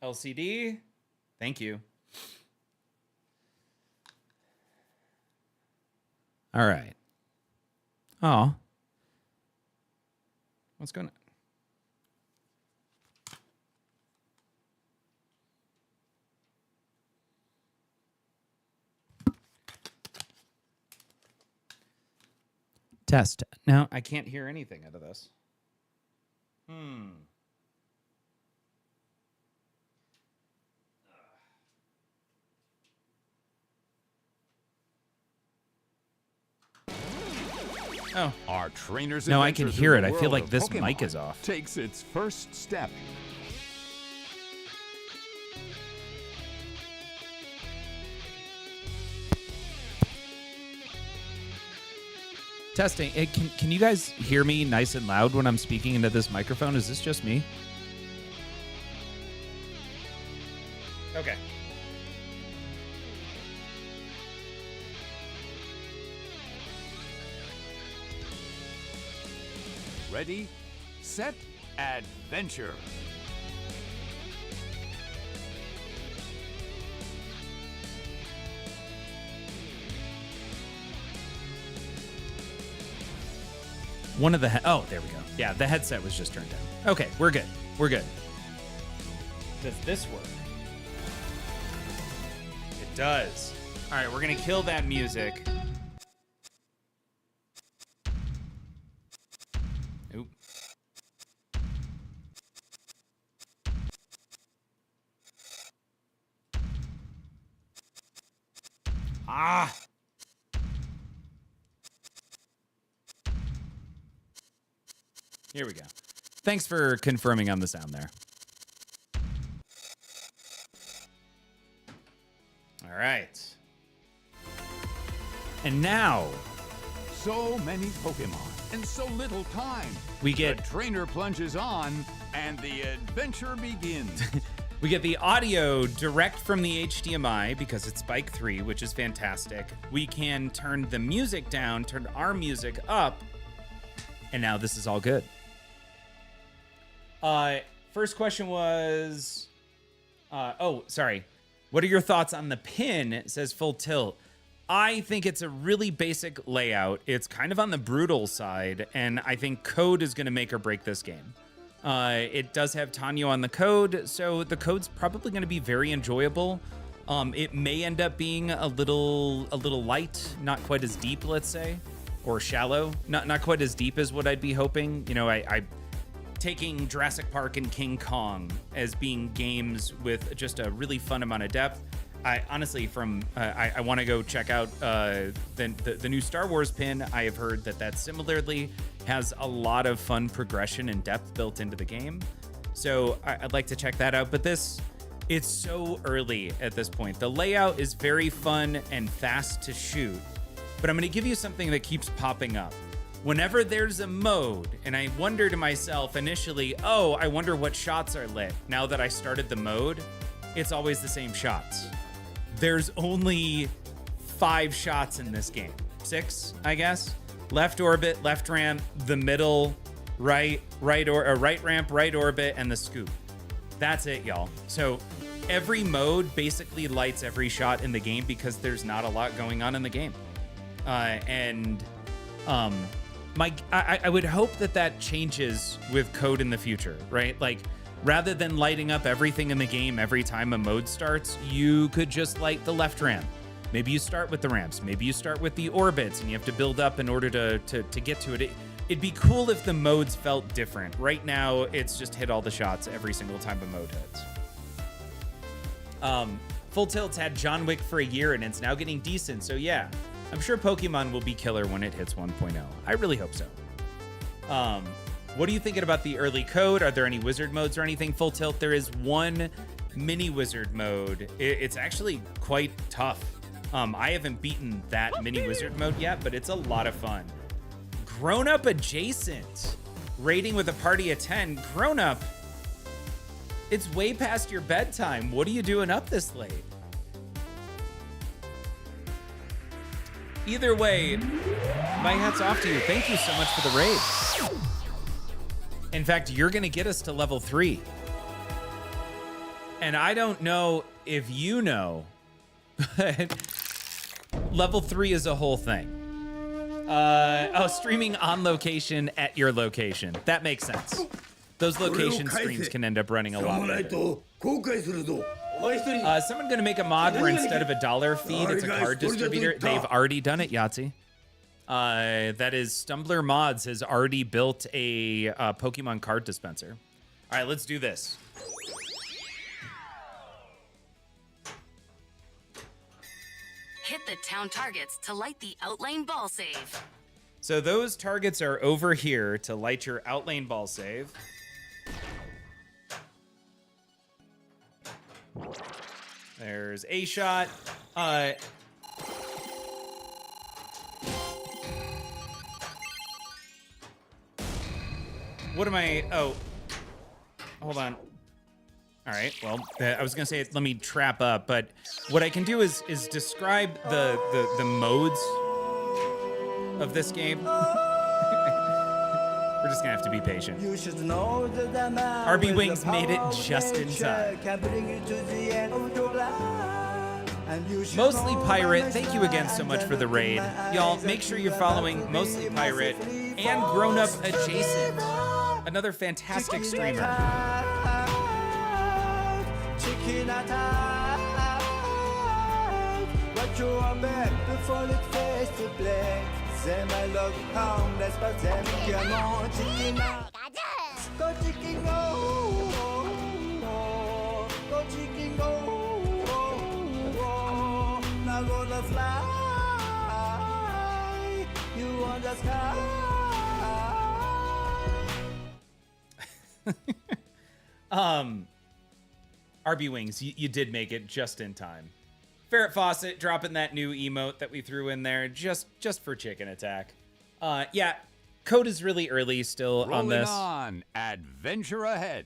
LCD, thank you. All right. Oh. What's going on? Test. No, I can't hear anything out of this. Oh. Our trainers. No, I can hear it. I feel like of this Pokemon mic is off. Takes its first step. Testing. Can you guys hear me nice and loud when I'm speaking into this microphone? Is this just me? Okay. Ready, set, adventure. One of the oh, there we go. Yeah, the headset was just turned down. Okay, we're good. We're good. Does this work? It does. All right, we're gonna kill that music. Oop. Ah. Here we go. Thanks for confirming on the sound there. All right. And now, So many Pokemon and so little time. we get The trainer plunges on and the adventure begins. we get the audio direct from the HDMI because it's Spike 3, which is fantastic. We can turn the music down, turn our music up, and now this is all good. First question was, sorry. What are your thoughts on the pin? It says full tilt. I think it's a really basic layout. It's kind of on the brutal side, and I think code is going to make or break this game. It does have Tanyo on the code, so the code's probably going to be very enjoyable. It may end up being a little light, not quite as deep, let's say, or shallow. Not quite as deep as what I'd be hoping. You know, I taking Jurassic Park and King Kong as being games with just a really fun amount of depth. I honestly, I want to go check out the new Star Wars pin. I have heard that similarly has a lot of fun progression and depth built into the game. So I'd like to check that out. But it's so early at this point. The layout is very fun and fast to shoot. But I'm going to give you something that keeps popping up. Whenever there's a mode, and I wonder to myself initially, oh, I wonder what shots are lit. Now that I started the mode, it's always the same shots. There's only 5 shots in this game. 6, I guess. Left orbit, left ramp, the middle, right ramp, right orbit, and the scoop. That's it, y'all. So every mode basically lights every shot in the game because there's not a lot going on in the game. I would hope that changes with code in the future, right? Like, rather than lighting up everything in the game every time a mode starts, you could just light the left ramp. Maybe you start with the ramps. Maybe you start with the orbits and you have to build up in order to get to it. It'd be cool if the modes felt different. Right now, it's just hit all the shots every single time a mode hits. Full Tilt's had John Wick for a year and it's now getting decent. So yeah, I'm sure Pokemon will be killer when it hits 1.0. I really hope so. What are you thinking about the early code? Are there any wizard modes or anything? Full Tilt, there is one mini wizard mode. It's actually quite tough. I haven't beaten that mini wizard mode yet, but it's a lot of fun. Grown Up Adjacent. Rating with a party of 10. Grown Up, it's way past your bedtime. What are you doing up this late? Either way, my hat's off to you. Thank you so much for the raid. In fact, you're going to get us to level 3. And I don't know if you know, level 3 is a whole thing. Streaming on location at your location. That makes sense. Those location streams can end up running a lot later. Someone gonna make a mod where instead of a dollar feed, it's a card distributor. They've already done it, Yahtzee. That is Stumbler Mods has already built a Pokemon card dispenser. All right, let's do this. Hit the town targets to light the outlane ball save. So those targets are over here to light your outlane ball save. There's a shot. What am I? Oh, hold on. All right. Well, I was gonna say let me trap up, but what I can do is describe the modes of this game. We're just gonna have to be patient. RB Wings made it just in time. Mostly Pirate, thank you again so much for the raid. Y'all, make sure you're following Mostly Pirate and Grown Up Adjacent, another fantastic streamer. RB Wings, you did make it just in time. Ferret Fawcett dropping that new emote that we threw in there just for Chicken Attack. Yeah, code is really early still on this. On, adventure ahead.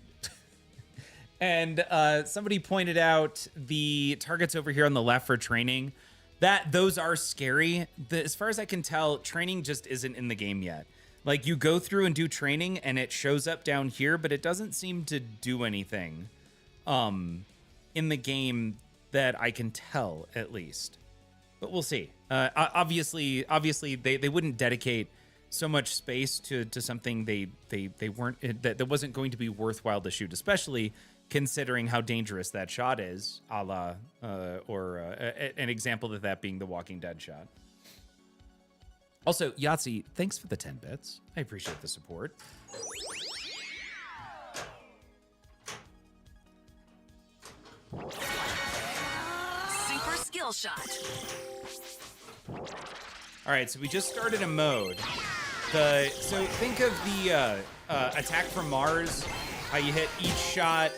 And somebody pointed out the targets over here on the left for training. Those are scary. As far as I can tell, training just isn't in the game yet. Like, you go through and do training, and it shows up down here, but it doesn't seem to do anything in the game that I can tell, at least. But we'll see. Obviously, they wouldn't dedicate so much space to something they weren't that wasn't going to be worthwhile to shoot, especially considering how dangerous that shot is, a la an example of that being the Walking Dead shot. Also, Yahtzee, thanks for the 10 bits. I appreciate the support. Super skill shot. All right, so we just started a mode. So think of the attack from Mars, how you hit each shot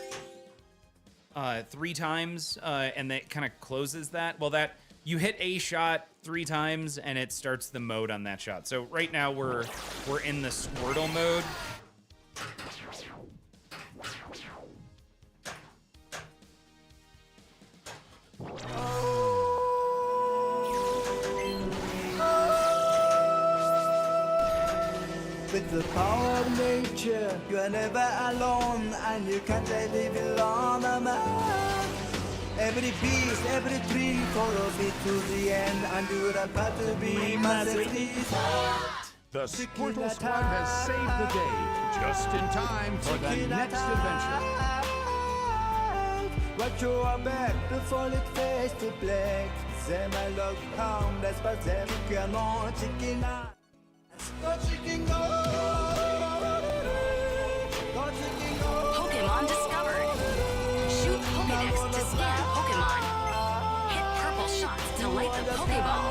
3 times, and that kind of closes that. Well, that you hit a shot 3 times, and it starts the mode on that shot. So right now we're in the Squirtle mode. With the power of nature, you are never alone, and you can't live alone. Every beast, every tree follows it to the end, and you are about to be massively. The Squirtle Squad has saved the day just in time for the next adventure. Watch your back before it fades to black. C'est my love pound, that's pas c'est que non, chicken go chicken go. Go chicken go. Pokemon discovered. Shoot Pokedex to scan Pokemon. Hit purple shots to light the Pokeball.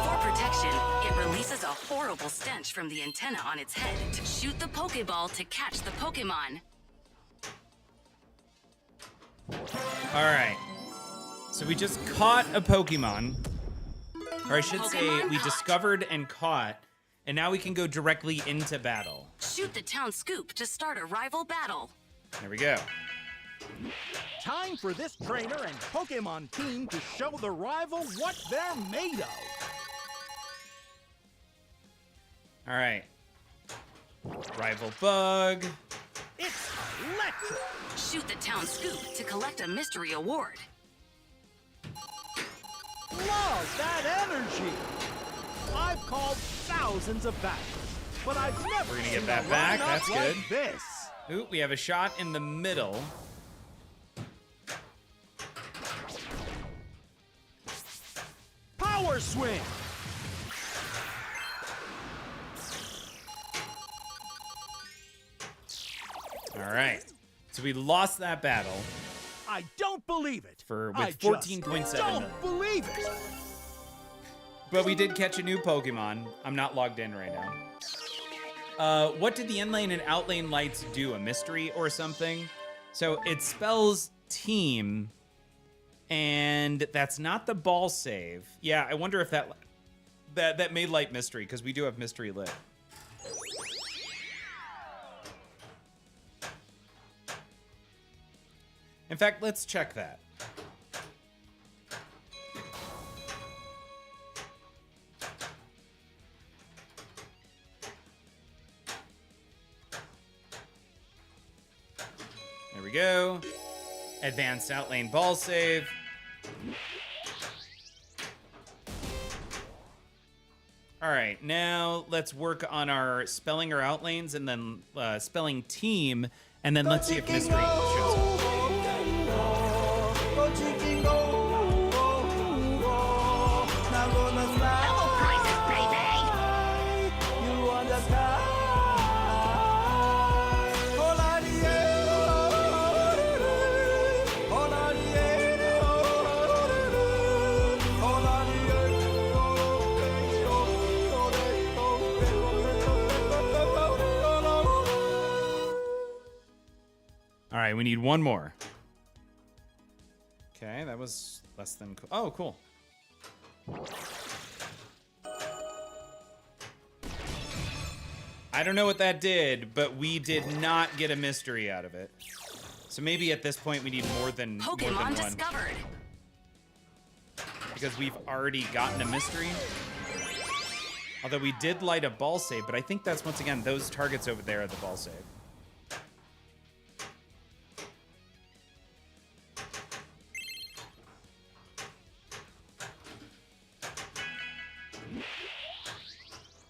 For protection, it releases a horrible stench from the antenna on its head to shoot the Pokeball to catch the Pokemon. All right. So we just caught a Pokemon. Or I should say we discovered and caught. And now we can go directly into battle. Shoot the town scoop to start a rival battle. There we go. Time for this trainer and Pokemon team to show the rival what they're made of. All right. Rival bug. It's electric. Shoot the town scoop to collect a mystery award. Love that energy. I've called thousands of battles, but I've never We're gonna seen get that a back. lineup That's like good. This. Ooh, we have a shot in the middle. Power swing. All right. So we lost that battle. I don't believe it. With I 14.7 just million. don't believe it. But we did catch a new Pokemon. I'm not logged in right now. What did the in-lane and out-lane lights do? A mystery or something? So it spells team, and that's not the ball save. Yeah, I wonder if that made light mystery, because we do have mystery lit. In fact, let's check that. There we go. Advanced outlane ball save. All right, now let's work on our spelling our outlanes and then spelling team, and then let's see if mystery shows up. Go chicken go. Now gonna fly. Double prizes, baby. You want the sky. All on the air. All on the air. All on the All right, we need one more. Okay, that was less than cool. Oh, cool. I don't know what that did, but we did not get a mystery out of it. So maybe at this point we need more than Pokemon one. discovered. Because we've already gotten a mystery. Although we did light a ball save, but I think that's once again those targets over there are the ball save.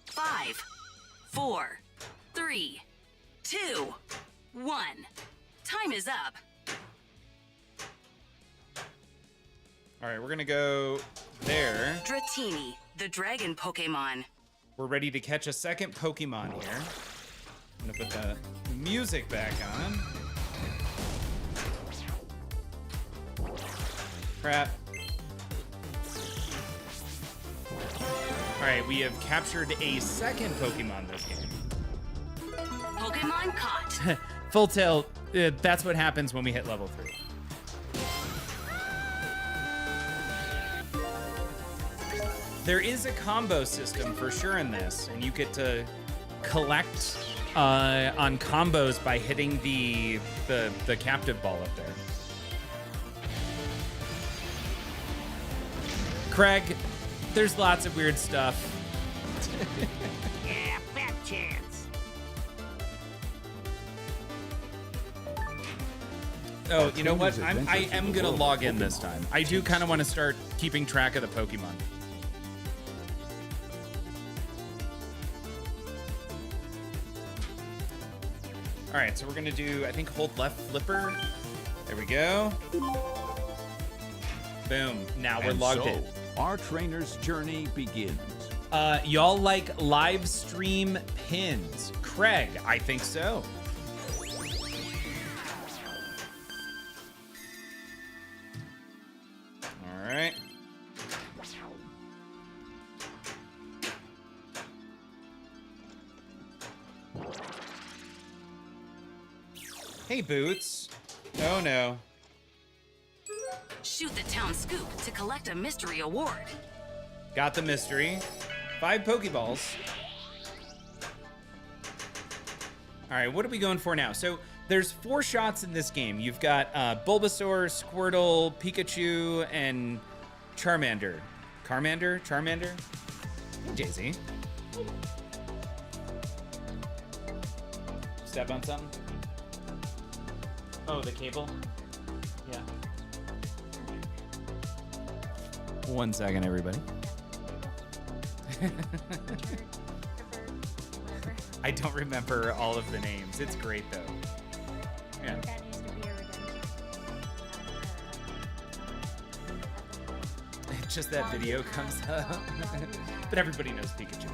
Five, 4, 3, 2, 1. Time is up. All right, we're gonna go there. Dratini, the dragon Pokemon. We're ready to catch a second Pokemon here. I'm gonna put the music back on. Crap. All right, we have captured a second Pokemon this game. Pokemon caught. Full Tilt, that's what happens when we hit level 3. There is a combo system for sure in this, and you get to collect on combos by hitting the captive ball up there. Craig, there's lots of weird stuff. Yeah, fat chance. Oh, you know what? I am gonna log in this time. I do kind of want to start keeping track of the Pokemon. All right, so we're gonna do, I think, hold left flipper. There we go. Boom. Now we're logged in. Our trainer's journey begins. Y'all like live stream pins? Craig, I think so. All right. Hey, Boots. Oh, no. Shoot the town scoop to collect a mystery award. Got the mystery. 5 Pokeballs. All right, what are we going for now? So there's 4 shots in this game. You've got Bulbasaur, Squirtle, Pikachu, and Charmander. Charmander? Hey, Jay-Z. Step on something? Oh, the cable? Yeah. 1 second, everybody. I don't remember all of the names. It's great, though. Yeah. Just that video comes up. But everybody knows Pikachu.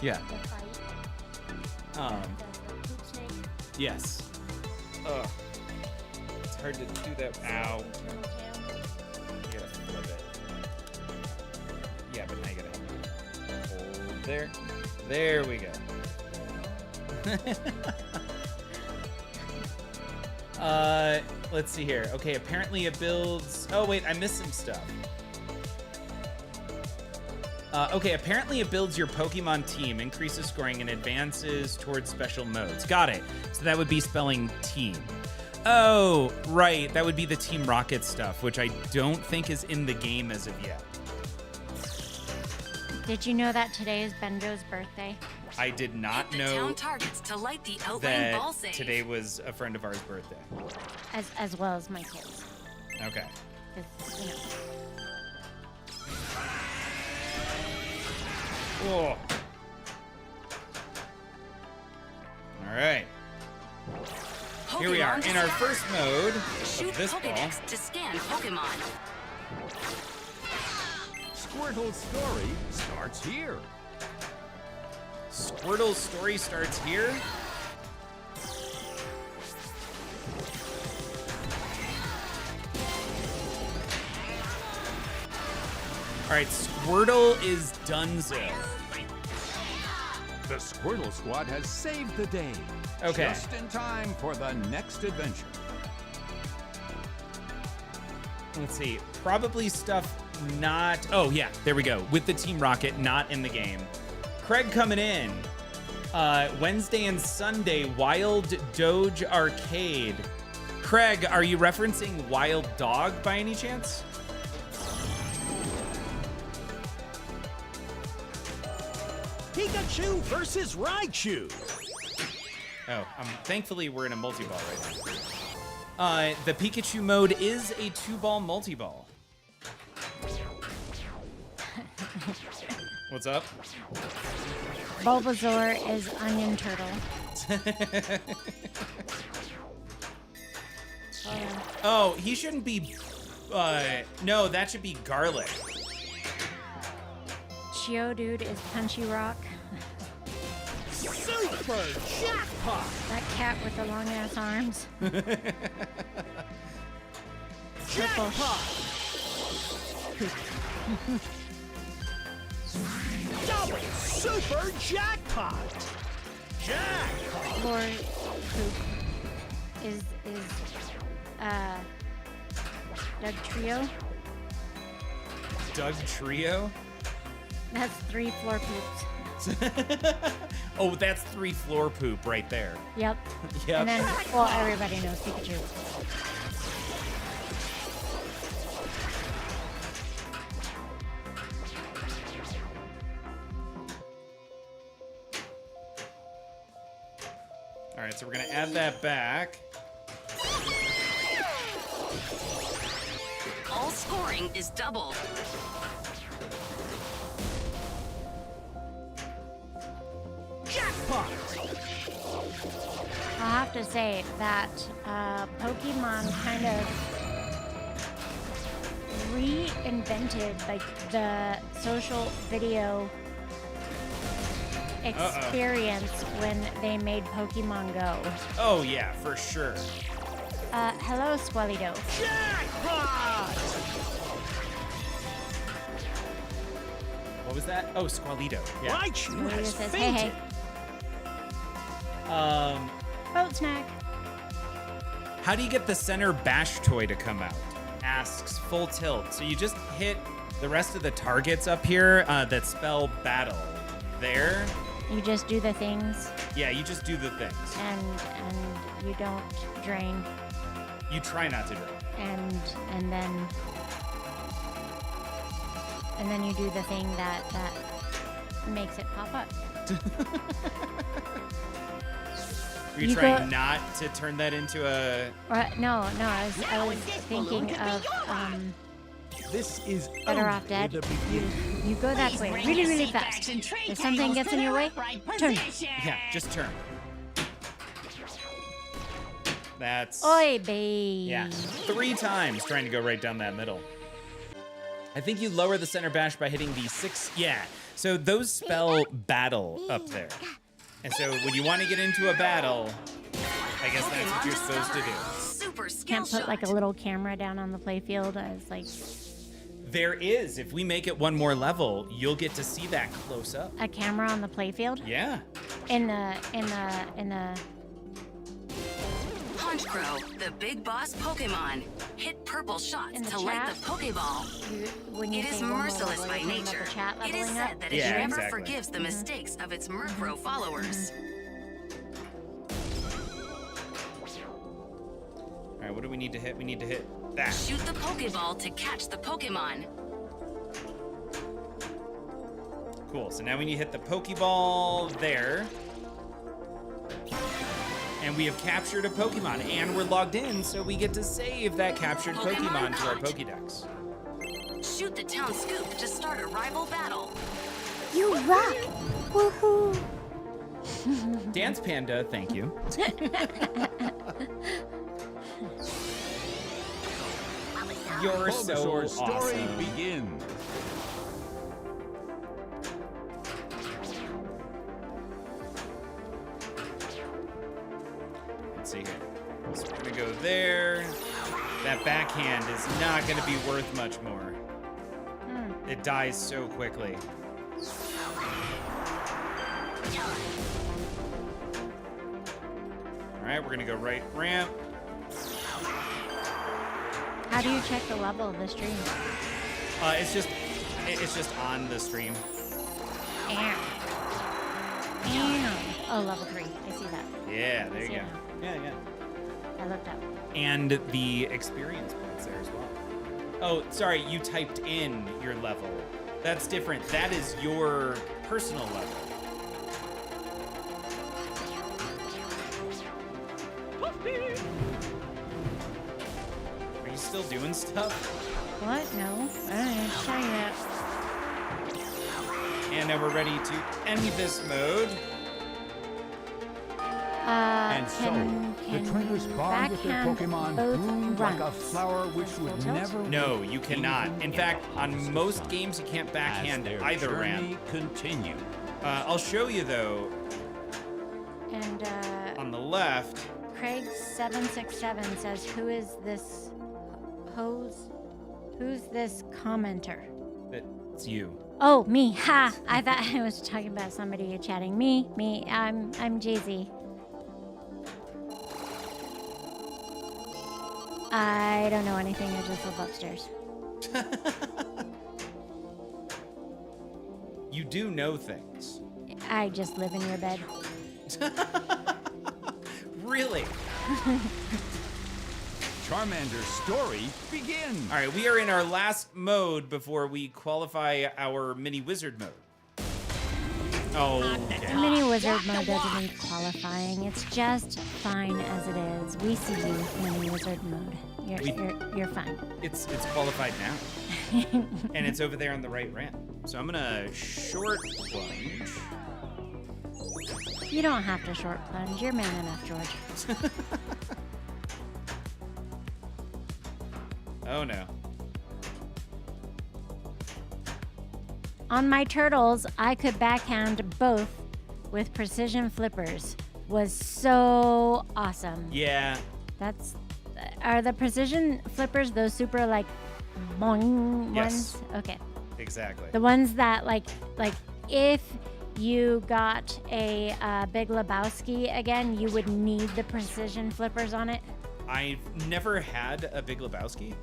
Yeah. Yes. Ugh. It's hard to do that. Ow. You gotta flip it. Yeah, but now you gotta hold there. There we go. Let's see here. Okay, apparently it builds... Oh, wait, I missed some stuff. Okay, apparently it builds your Pokemon team, increases scoring, and advances towards special modes. Got it. So that would be spelling team. Oh, right. That would be the Team Rocket stuff, which I don't think is in the game as of yet. Did you know that today is Benjo's birthday? I did not The know town targets to light the outline ball that save. today was a friend of ours' birthday. As well as my kids. Okay. 'Cause, you know. Whoa. All right. Here we are Pokemon in our Discover. first mode Shoot of this ball. Pokedex to scan Pokemon. Squirtle's story starts here. Squirtle's story starts here. All right, Squirtle is donezo. The Squirtle Squad has saved the day. Okay. Just in time for the next adventure. Let's see. Probably stuff not... Oh, yeah. There we go. With the Team Rocket, not in the game. Craig coming in. Wednesday and Sunday, Wild Doge Arcade. Craig, are you referencing Wild Dog by any chance? Pikachu versus Raichu. Oh, thankfully we're in a multi-ball right now. The Pikachu mode is a 2-ball multi-ball. What's up? Bulbasaur is Onion Turtle. Oh, he shouldn't be... no, that should be Garlic. Geodude is Punchy Rock. Super jackpot. That cat with the long ass arms. Jackpot. Double super jackpot. Jackpot. Lord Poop is Doug Trio. Doug Trio? That's 3 floor poops. Oh, that's 3 floor poop right there. Yep. Yep. And then, well, everybody knows Pikachu. All All right, so we're gonna add that back. All scoring is doubled. Jackpot! I'll have to say that Pokemon kind of reinvented like the social video experience when they made Pokemon Go. Oh yeah, for sure. Hello, Squellido. Jackpot! What was that? Oh, Squalito. Yeah. Raichu Squellido has says, hey, fainted. hey. Boat snack. How do you get the center bash toy to come out? Asks Full Tilt. So you just hit the rest of the targets up here that spell battle. There. You just do the things Yeah, you just do the things. and you don't drain You try not to draw. and then you do the thing that makes it pop up. Were you You trying go- not to turn that into a... No, I was thinking of This is Better only Off Dead. the beginning. You go that way really, really fast. If something gets in your way, turn. Yeah, just turn. That's... Oi, babe. Yeah, 3 times trying to go right down that middle. I think you lower the center bash by hitting the 6... Yeah, so those spell battle up there. And so when you want to get into a battle, I guess that's what you're supposed to do. Super skill Can't put like a shot. little camera down on the playfield as like There is. If we make it one more level, you'll get to see that close up. a camera on the playfield Yeah. in the Honchkrow, the big boss Pokemon. Hit purple shots In the to light chat? the Pokeball. when you It is say one more merciless level, by you're talking about nature. the chat It is leveling said up? that it Yeah, never exactly. forgives the mistakes of its Murkrow followers. All right, what do we need to hit? We need to hit that. Shoot the Pokeball to catch the Pokemon. Cool. So now we need to hit the Pokeball there. And we have captured a Pokemon. And we're logged in, so we get to save that captured Pokemon to our Pokédex. Shoot the town scoop to start a rival battle. You rock! Woohoo! Dance Panda, thank you. You're so Bulbasaur's story awesome. begins. Let's see here. So we're gonna go there. That backhand is not gonna be worth much more. It dies so quickly. All right, we're gonna go right ramp. How do you check the level of the stream? It's just on the stream. Ow. Ow. Oh, level 3. I see that. Yeah, there you go. Yeah. Yeah. I looked up. And the experience points there as well. Oh, sorry, you typed in your level. That's different. That is your personal level. Are you still doing stuff? What? No. I don't know. Just trying it out. And now we're ready to end this mode. And so, can the trainers bond with their backhand Pokemon both bloomed like a runs? flower which Full would tilt? never No, you cannot. even In fact, on impossible. most games, you can't As backhand their either journey ramp. continue. I'll show you, though, And on the left. Craig767 says, "Who is this hose? Who's this commenter?" It's you. Oh, me. Ha! I thought I was talking about somebody chatting. Me. I'm Jay-Z. I don't know anything. I just live upstairs. You do know things. I just live in your bed. Really? Charmander's story begins. All right, we are in our last mode before we qualify our mini wizard mode. Oh, okay. Mini Wizard mode doesn't need qualifying. It's just fine as it is. We see you, Mini Wizard mode. You're fine. It's qualified now. And it's over there on the right ramp. So I'm gonna short plunge. You don't have to short plunge. You're man enough, George. Oh no. On my turtles, I could backhand both with precision flippers. Was so awesome. Yeah. Are the precision flippers those super like boing Yes. ones? Okay. Exactly. The ones that like if you got a Big Lebowski again, you would need the precision flippers on it. I've never had a Big Lebowski.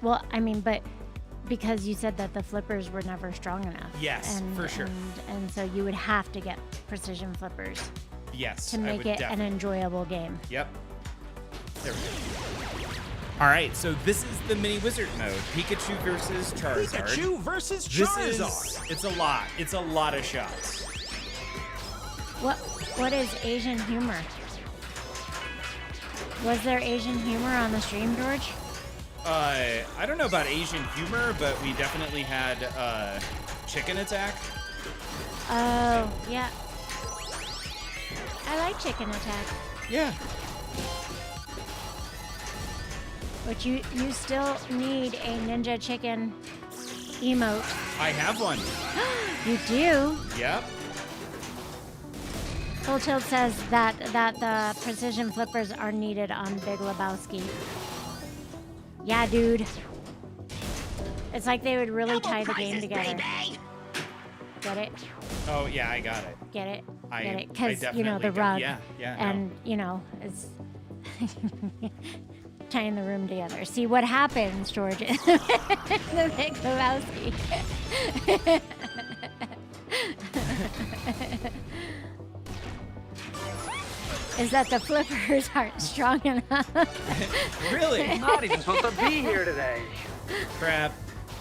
Well, I mean, but because you said that the flippers were never strong enough. Yes, for sure. And so you would have to get precision flippers Yes. to I make would it an definitely. enjoyable game. Yep. There we go. All right, so this is the Mini Wizard mode. Pikachu versus Charizard. Pikachu versus This Charizard. it's a lot. It's a lot of shots. What is Asian humor? Was there Asian humor on the stream, George? I don't know about Asian humor, but we definitely had chicken attack. Oh, yeah. I like Chicken Attack. Yeah. But you still need a Ninja Chicken emote. I have one. You do? Yep. Full Tilt says that the precision flippers are needed on Big Lebowski. Yeah, dude. It's like they would really tie the game together. Get it? Oh yeah, I got it. Get it? I Get it? Because, you know, definitely the got- rug. yeah, no. And, you know, it's tying the room together. See what happens, George, the Big Lebowski. Is that the flippers aren't strong enough. Really? Not even supposed to be here today. Crap.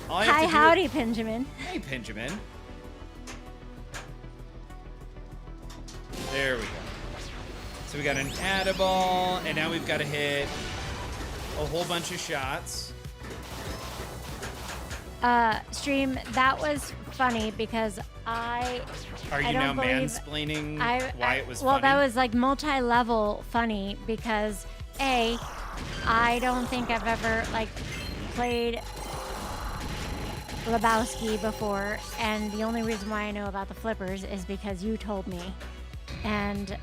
All I have Hi, to do howdy, Benjamin. Hey, Benjamin. There we go. So we got an add-a-ball, and now we've got to hit a whole bunch of shots. Stream, that was funny because Are you I now don't believe mansplaining I why it was well, funny? that was like multi-level funny because I don't think I've ever like played Lebowski before, and the only reason why I know about the flippers is because you told me, and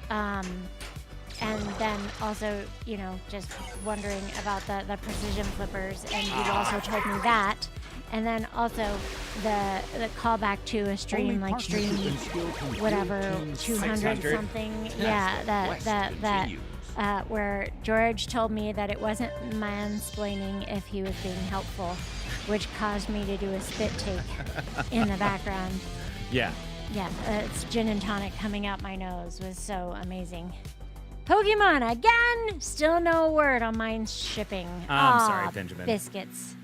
then also, you know, just wondering about the precision flippers, and you also told me that, and then also the callback to a stream like stream whatever 200 something, yeah, that where George told me that it wasn't mansplaining if he was being helpful, which caused me to do a spit take in the background. Yeah. Yeah, it's gin and tonic coming out my nose was so amazing. Pokemon again! Still no word on mine's shipping. I'm sorry, Aw, Benjamin. Biscuits.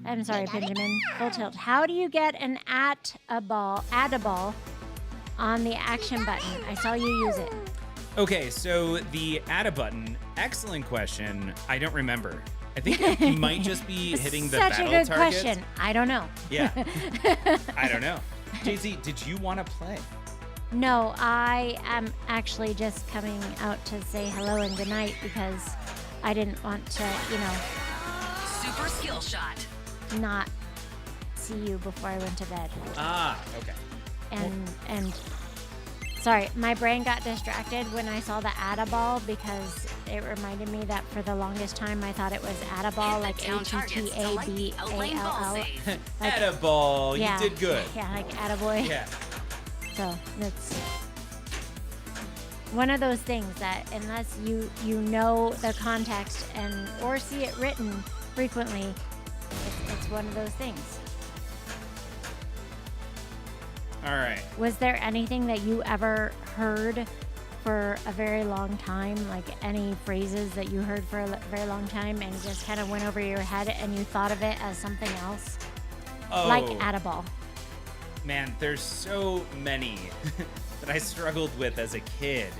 I'm sorry, Benjamin. Full tilt. How do you get an add a ball on the action button? I saw you use it. Okay, so the add a button, excellent question. I don't remember. I think it might just be hitting the Such a battle good target. question. I don't know. Yeah. I don't know. Jay-Z, did you want to play? No, I am actually just coming out to say hello and good night because I didn't want to, you know, Super skill shot. not see you before I went to bed. Ah, okay. And sorry, my brain got distracted when I saw the Add-a-Ball because it reminded me that for the longest time I thought it was Add-a-Ball, like Down targets to light the outlane ball H-E-T-A-B-A-L-L. save. Like, Atta-ball, yeah, you did good. Yeah, like Attaboy. Yeah. So that's one of those things that unless you know the context and or see it written frequently, it's one of those things. All right. Was there anything that you ever heard for a very long time, like any phrases that you heard for a very long time and just kind of went over your head and you thought of it as something else? Oh. Like Addaball. Man, there's so many that I struggled with as a kid.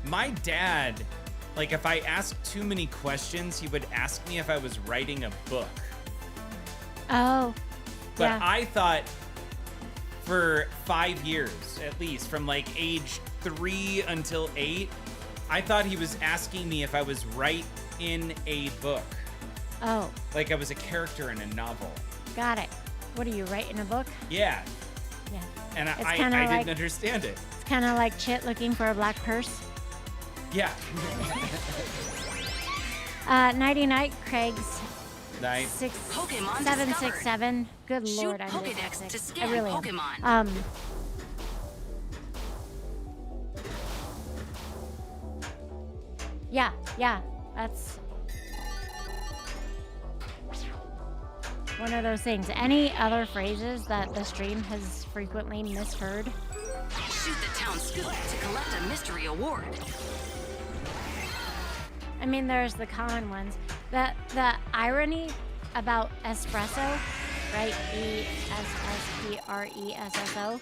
My dad, like if I asked too many questions, he would ask me if I was writing a book. Oh. But yeah. I thought for 5 years, at least, from like age 3 until 8, I thought he was asking me if I was in a book. Oh. Like I was a character in a novel. Got it. What are you writing a book? Yeah. Yeah. And It's I kinda didn't understand it. It's kind of like Chit looking for a black purse. Yeah. Nighty night, Craig's. Night. Pokemon 767. Good Shoot lord, I'm Pokedex dyslexic. to I scan really Pokemon. am. Yeah, that's one of those things. Any other phrases that the stream has frequently misheard? Shoot the town scoop to collect a mystery award. I mean, there's the common ones. The irony about espresso, right? ESSPRESSO.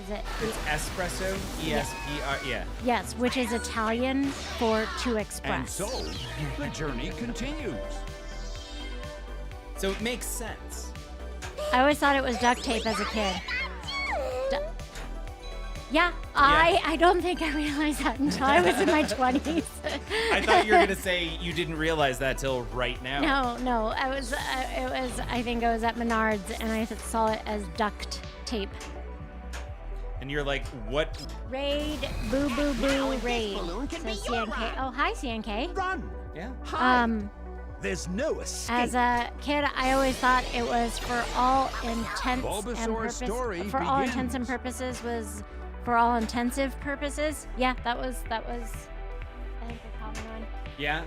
Is it? It's espresso, E-S-P-R, yeah. Yes, which is Italian for to express. And so, the journey continues. So it makes sense. I always thought it was duct tape as a kid. Yeah, I don't think I realized that until I was in my 20s. I thought you were gonna say you didn't realize that till right now. No, I think I was at Menards and I saw it as duct tape. And you're like, what? Raid, boo, raid. Says CNK. Oh, hi, CNK. Run. Yeah. There's no escape. As a kid, I always thought it was for all intents Bulbasaur's story for all begins. intents and purposes was for all intensive purposes. Yeah, that was I think a common one. Yeah.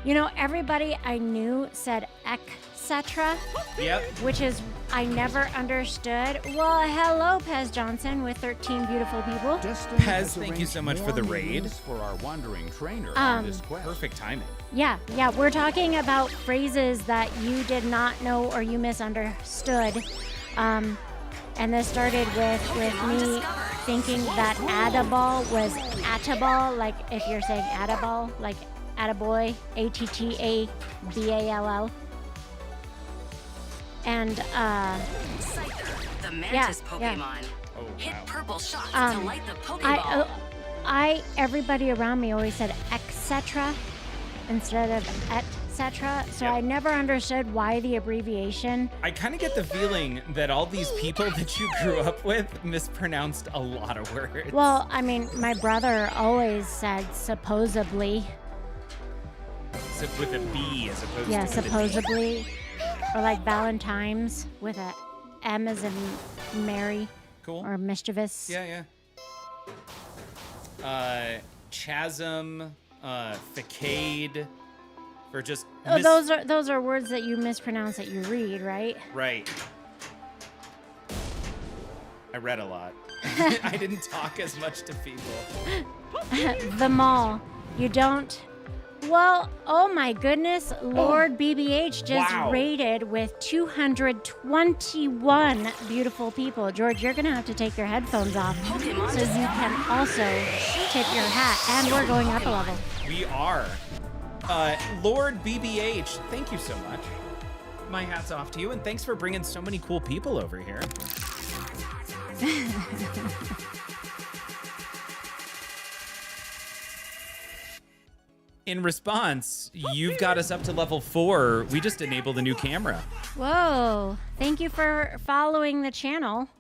You know, everybody I knew said etc. Yep. Which is I never understood. Well, hello, Pez Johnson with 13 beautiful people. Pez, thank you so much for the raid. For our wandering trainer on this quest. Perfect timing. Yeah, we're talking about phrases that you did not know or you misunderstood. And this started with me thinking that Attaball was Attaball, like if you're saying Attaball, like Attaboy, Attaball. And Scyther, the mantis Pokemon. Oh, Hit wow. purple shots to light the Pokeball. everybody around me always said etc. instead of etc. So Yep. I never understood why the abbreviation. I kind of get the feeling that all these people that you grew up with mispronounced a lot of words. Well, I mean, my brother always said supposedly. So with a B as opposed Yeah, to with a D. supposedly. Or like Valentine's with a M as in Mary. Cool. Or mischievous. Yeah. Chasm, facade, for just. Oh, those are words that you mispronounce that you read, right? Right. I read a lot. I didn't talk as much to people. The mall. You don't. Well, oh my goodness, Lord BBH just Wow. rated with 221 beautiful people. George, you're gonna have to take your headphones off Pokemon so you can also tip your hat. And we're going up a level. We are. Lord BBH, thank you so much. My hat's off to you, and thanks for bringing so many cool people over here. In response, you've got us up to level 4. We just enabled a new camera. Whoa! Thank you for following the channel.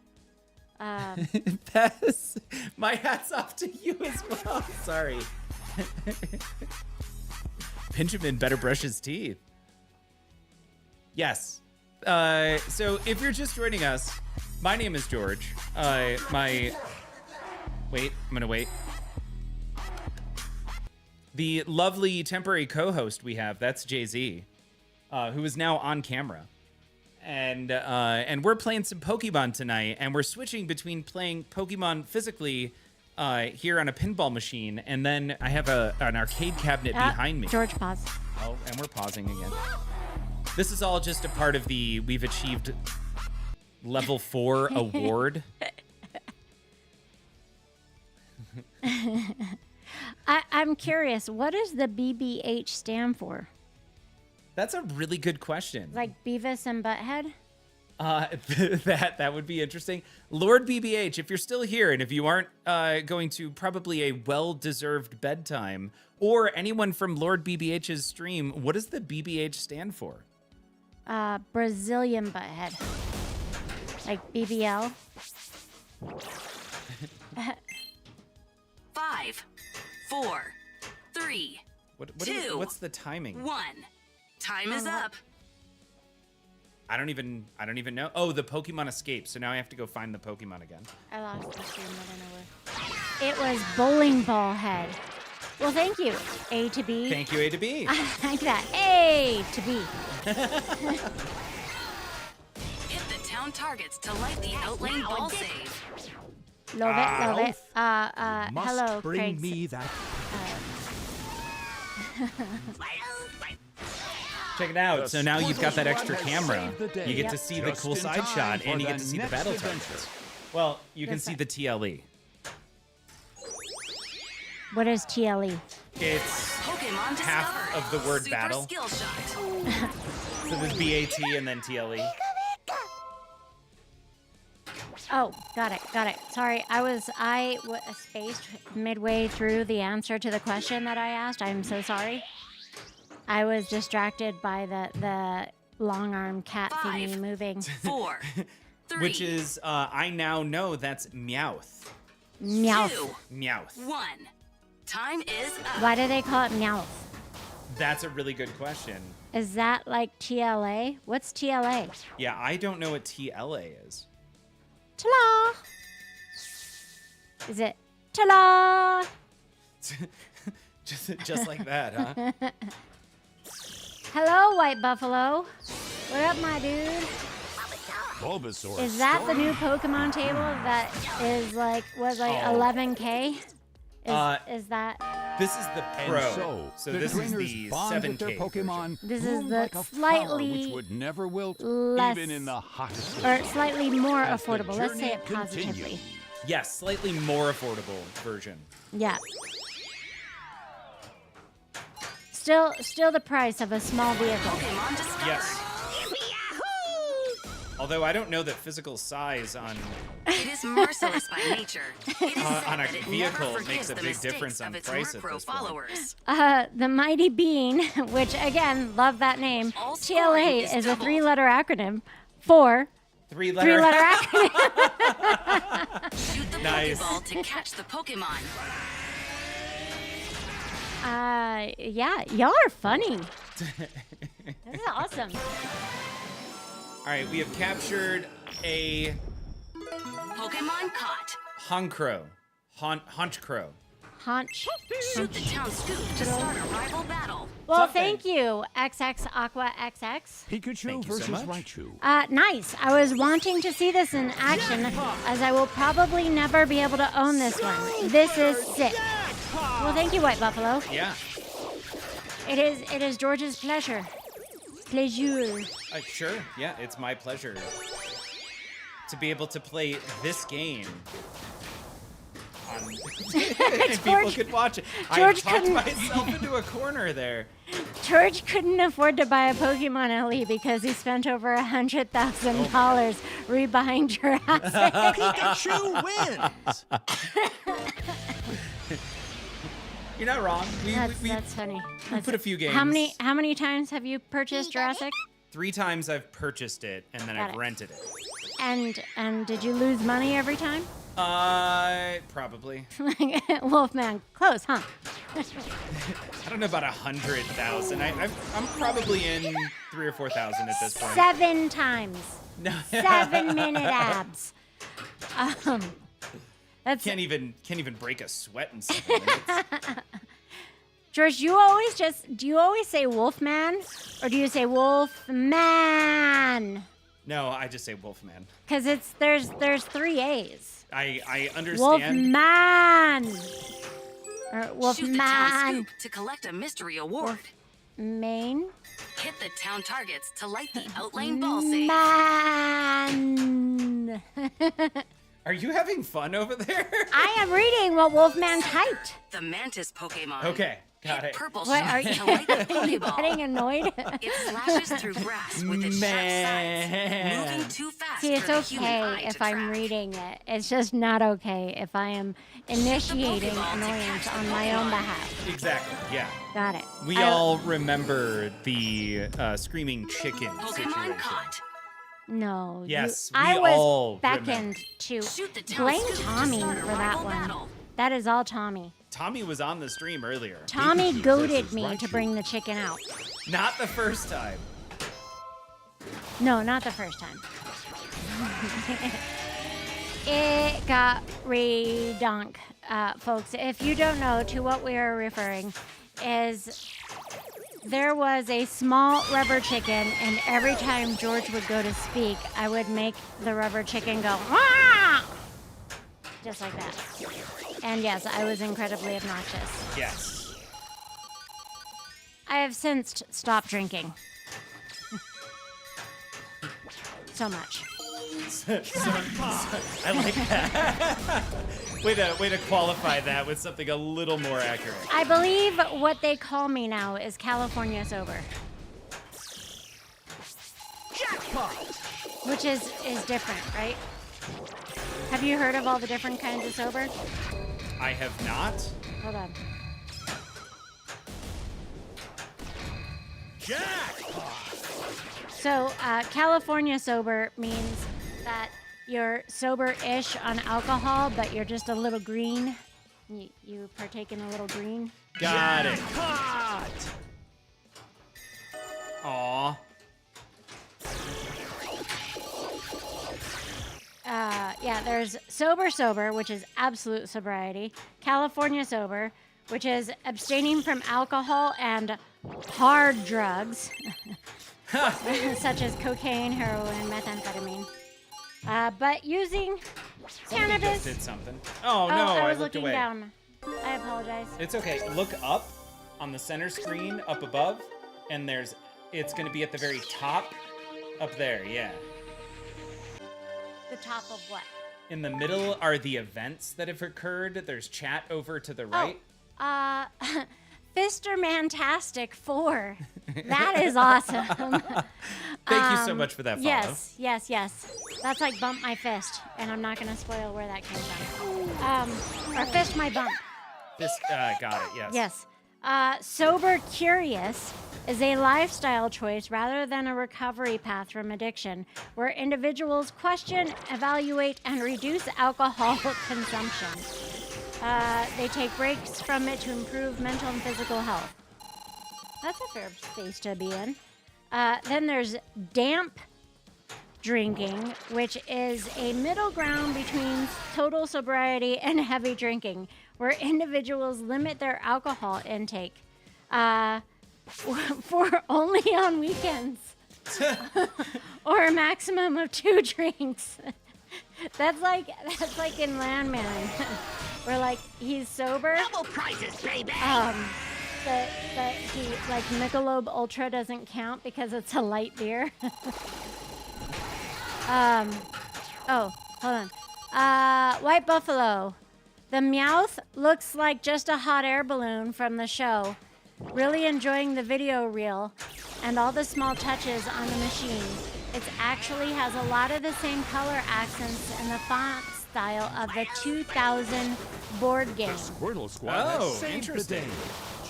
Pez, my hat's off to you as well. Sorry. Benjamin better brush his teeth. Yes. So if you're just joining us, my name is George. Wait, I'm gonna wait. The lovely temporary co-host we have, that's Jay-Z, who is now on camera. And we're playing some Pokemon tonight, and we're switching between playing Pokemon physically here on a pinball machine, and then I have an arcade cabinet behind me. George, pause. Oh, and we're pausing again. This is all just a part of the we've achieved Level 4 award. I'm curious, what does the BBH stand for? That's a really good question. Like Beavis and Butthead? That would be interesting. Lord BBH, if you're still here and if you aren't going to probably a well-deserved bedtime, or anyone from Lord BBH's stream, what does the BBH stand for? Brazilian Butthead. Like BBL? 5, 4, 3, 2, what's the timing? 1. Time is up. I don't even know. Oh, the Pokemon Escape. So now I have to go find the Pokemon again. I lost the stream. I don't know where. It was Bowling Ball Head. Well, thank you, A to B. Thank you, A to B. I like that. A to B. Hit the town targets to light the outlane ball save. Love it, love it. Must Hello, bring Craig. me that. Check it out. So now you've got that extra Squad has camera. saved the day. You get to Yep. see the Just cool in side time shot, for and you get the to see the next battle adventure. targets. Well, you can Yes, see sir. the TLE. What is TLE? It's Pokemon half discovered. of the word Super battle. Skill shot. So there's BAT and then TLE. Oh, got it. Sorry, I spaced midway through the answer to the question that I asked. I'm so sorry. I was distracted by the long arm cat thingy 5, moving. 4, 3, Which is, I now know that's Meowth. Meowth. 2, Meowth. 1. Time is up. Why do they call it Meowth? That's a really good question. Is that like TLA? What's TLA? Yeah, I don't know what TLA is. Ta-la! Is it ta-la? just like that, huh? Hello, White Buffalo. What up, my dude? Bulbasaur. Is that the story. new Pokemon table that is like was like Oh. 11K? Is that This is the And Pro. so, this the is trainers the bond 7K with their Pokemon. This is bloom the like a slightly flower which would never wilt, less- even in the hottest or of slightly more As the affordable. Let's say journey it positively. continues. Yes, slightly more affordable version. Yeah. Still the price of a small vehicle. Pokemon discovered. Yes. Although I don't know that physical size on It is merciless by nature. It is said on a that it vehicle never makes forgives a the big mistakes difference on of its price at Murkrow this point. followers. The Mighty Bean, which again, love that name. All scoring TLA is is a doubled. 3-letter acronym for three-letter. three-letter acronym. Shoot the Nice. Pokeball to catch the Pokemon. Yeah, y'all are funny. This is awesome. All right, we have captured a Pokemon caught. Honchkrow. Honchkrow. Haunch. Shoot the town scoop to start a rival battle. Well, Something. thank you, XX Aqua XX. Pikachu Thank you so versus much. Raichu. Nice. I was wanting to see this in action, as I will probably never be able to own this one. This is sick. Well, thank you, White Buffalo. Yeah. It is George's pleasure. Pleasure. Sure. Yeah, it's my pleasure to be able to play this game. People could watch it. I George talked couldn't- myself into a corner there. George couldn't afford to buy a Pokemon LE because he spent over $100,000 rebuying Jurassic. Pikachu wins. You're not wrong. That's funny. We put a few games. How many times have you purchased Jurassic? 3 times I've purchased it and then Got I've it. rented it. And did you lose money every time? Probably. Wolfman, close, huh? I don't know about 100,000. I'm probably in 3,000 or 4,000 at this point. 7 times. No. 7-minute abs. That's Can't even break a sweat in 7 minutes. George. Do you always say Wolfman, or do you say Wolfman? No, I just say Wolfman. Because there's 3 A's. I understand. Wolfman. Or Shoot the town Wolfman. scoop to collect a mystery award. Maine. Hit the town targets to light the outlane ball safe. Man. Are you having fun over there? I am reading what Wolfman typed. The Mantis Pokemon. Okay, got Hit it. purple What are shots you, to light the are you Pokeball. getting annoyed? It slashes through grass with its sharp sides, moving too fast See, it's for the human okay eye if to I'm track. reading it. It's just not okay if I am initiating Pokeball to annoyance catch the on my own Pokemon. behalf. Exactly. Yeah. Got it. We all remember the screaming chicken Pokemon situation. caught. No. Yes, I we was all beckoned to Shoot the town blame scoop to Tommy start a for that rival one. battle. That is all Tommy. Tommy was on the stream earlier. Tommy goaded versus me to Raichu. bring the chicken out. Not the first time. No, not the first time. It got redunk, folks. If you don't know to what we are referring, is there was a small rubber chicken, and every time George would go to speak, I would make the rubber chicken go, "Wah!" Just like that. And yes, I was incredibly obnoxious. Yes. I have since stopped drinking. So much. I like that. way to qualify that with something a little more accurate. I believe what they call me now is California sober. Jackpot! Which is different, right? Have you heard of all the different kinds of sober? I have not. Hold on. Jackpot! So, California sober means that you're sober-ish on alcohol, but you're just a little green. You partake in a little green. Got it. Jackpot! Aw. Yeah, there's sober, which is absolute sobriety. California sober, which is abstaining from alcohol and hard drugs, such as cocaine, heroin, methamphetamine. But using Somebody cannabis. just did something. Oh, no, I I was looked looking away. down. I apologize. It's okay. Look up on the center screen up above, and it's going to be at the very top up there. Yeah. The top of what? In the middle are the events that have occurred. There's chat over to the right. Fistermantastic 4. That is awesome. Thank you so much for that follow. Yes. That's like bump my fist, and I'm not gonna spoil where that came from. Or fist my bump. This got it. Yes. Yes. Sober Curious is a lifestyle choice rather than a recovery path from addiction, where individuals question, evaluate, and reduce alcohol consumption. They take breaks from it to improve mental and physical health. That's a fair space to be in. Then there's damp drinking, which is a middle ground between total sobriety and heavy drinking, where individuals limit their alcohol intake for only on weekends or a maximum of 2 drinks. That's like in Landman, where like he's sober. Double prizes, baby! That he like Michelob Ultra doesn't count because it's a light beer. Oh, hold on. White Buffalo. The Meowth looks like just a hot air balloon from the show. Really enjoying the video reel and all the small touches on the machine. It actually has a lot of the same color accents and the font style of the 2000 board game. Squirtle Squad Oh, has saved interesting. the day.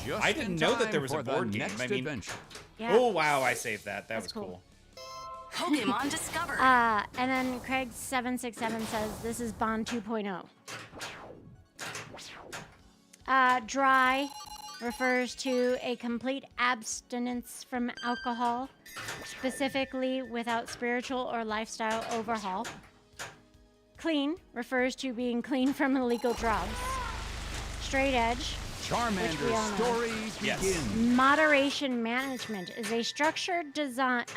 Just I didn't in know that time there was a for the board game. next I mean- adventure. Yeah. Oh, wow. I saved that. That That's was cool. cool. Pokemon discovered. And then Craig767 says this is Bond 2.0. Dry refers to a complete abstinence from alcohol, specifically without spiritual or lifestyle overhaul. Clean refers to being clean from illegal drugs. Straight edge which we all Charmander's know. story Yes. begins. Moderation management is a structured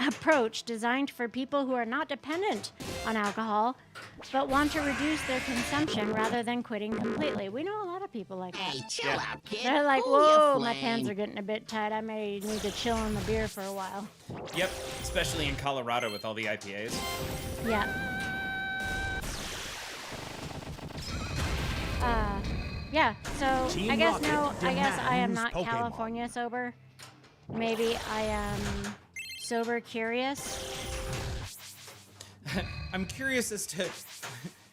approach designed for people who are not dependent on alcohol, but want to reduce their consumption rather than quitting completely. We know a lot of people like that. Chill out, kid. They're like, Cool your whoa, my flame." pants are getting a bit tight. I may need to chill on the beer for a while. Yep, especially in Colorado with all the IPAs. Yeah. Yeah, so Team I guess Rocket I guess I am demands not Pokemon. California sober. Maybe I am sober curious. I'm curious as to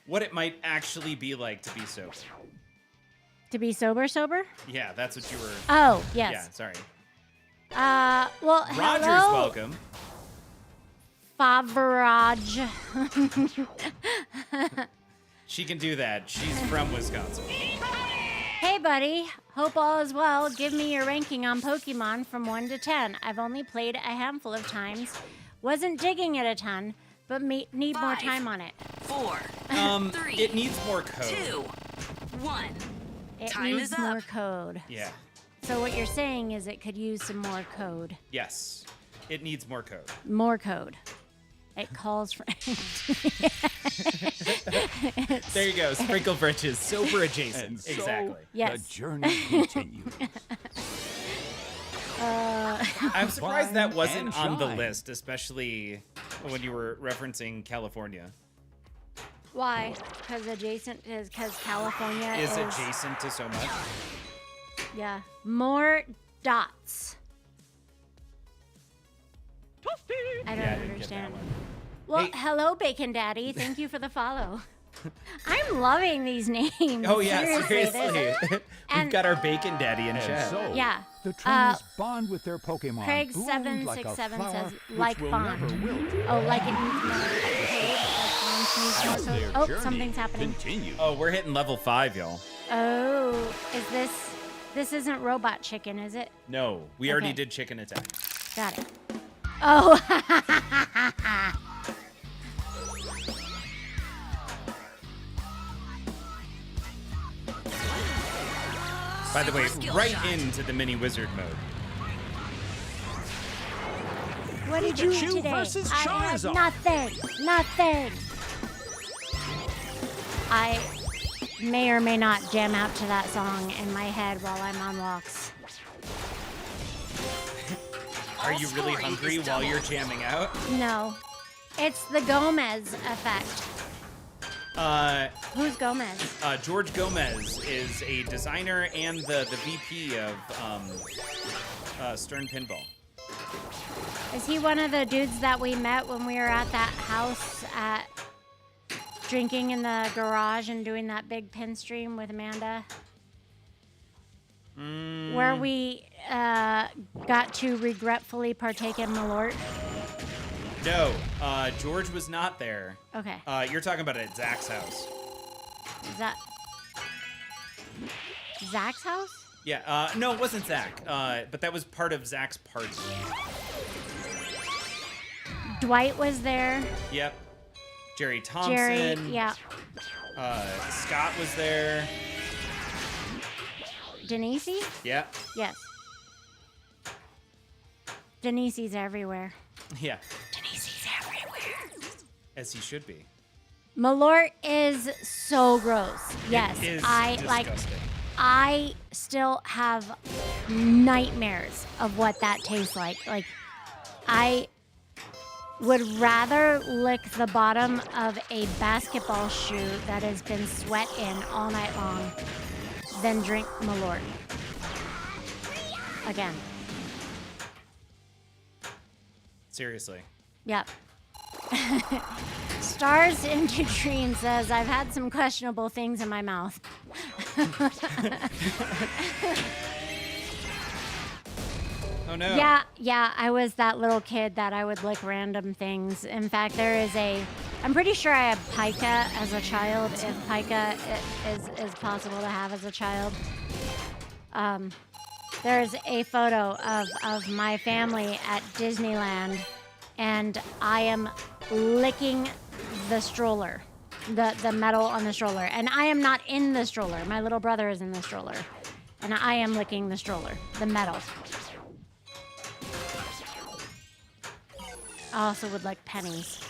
what it might actually be like to be sober. To be sober? Yeah, that's what you were. Oh, Yeah, yes. sorry. Well, Roger's hello, welcome. Favaraj. She can do that. She's from Wisconsin. Hey, buddy. Hope all is well. Give me your ranking on Pokemon from 1 to 10. I've only played a handful of times. Wasn't digging it a ton, but need more 5, time on it. 4, 3, It needs more code. 2, 1. It Time needs is more up. code. Yeah. So what you're saying is it could use some more code. Yes. It needs more code. More code. It calls for. There you go. Sprinkle britches. Sober adjacent. And so Exactly. Yes. the journey continues. I'm surprised that wasn't and on the shine. list, especially when you were referencing California. Why? Because California Is adjacent to so much. Yeah. More dots. I don't Yeah, I didn't get that understand. one. Well, Hey- hello, Bacon Daddy. Thank you for the follow. I'm loving these names. Oh yeah, Seriously. seriously. We've and- got our bacon daddy in And chat. so, Yeah. the trainers bond with their Pokemon. Craig bloomed 767 like a flower says, which like will bond. never wilt. Oh, like it needs more code, like bonds needs more code. Their Oh, journey something's happening. continues. Oh, we're hitting level 5, y'all. Oh, is this isn't Robot Chicken, is it? No, we already Okay. did chicken attack. Got it. Oh, By the way, Skill right shot. into the mini wizard mode. what did you eat Pikachu today? versus I had Charizard. nothing. I may or may not jam out to that song in my head while I'm on walks. Are you really scoring hungry is while you're doubled. jamming out? No, it's the Gomez effect. Who's Gomez? George Gomez is a designer and the VP of Stern Pinball. Is he one of the dudes that we met when we were at that house at drinking in the garage and doing that big pin stream with Amanda? Where we got to regretfully partake in Malort? No, George was not there. Okay. You're talking about it at Zach's house. Is that Zach's house? Yeah, no, it wasn't Zach, but that was part of Zach's party. Dwight was there. Yep. Jerry Thompson. Jerry, yeah. Scott was there. Denise? Yeah. Yes. Denise's everywhere. Yeah. Denise's everywhere. As he should be. Malort is so gross. Yes, It is like. disgusting. I still have nightmares of what that tastes like. Like, I would rather lick the bottom of a basketball shoe that has been sweat in all night long than drink Malort. Again. Seriously. Yep. Stars into Dream says, I've had some questionable things in my mouth. Oh no. Yeah, I was that little kid that I would lick random things. In fact, I'm pretty sure I had pica as a child, if pica is possible to have as a child. There's a photo of my family at Disneyland, and I am licking the stroller, the metal on the stroller. And I am not in the stroller. My little brother is in the stroller. And I am licking the stroller, the metal. I also would like pennies.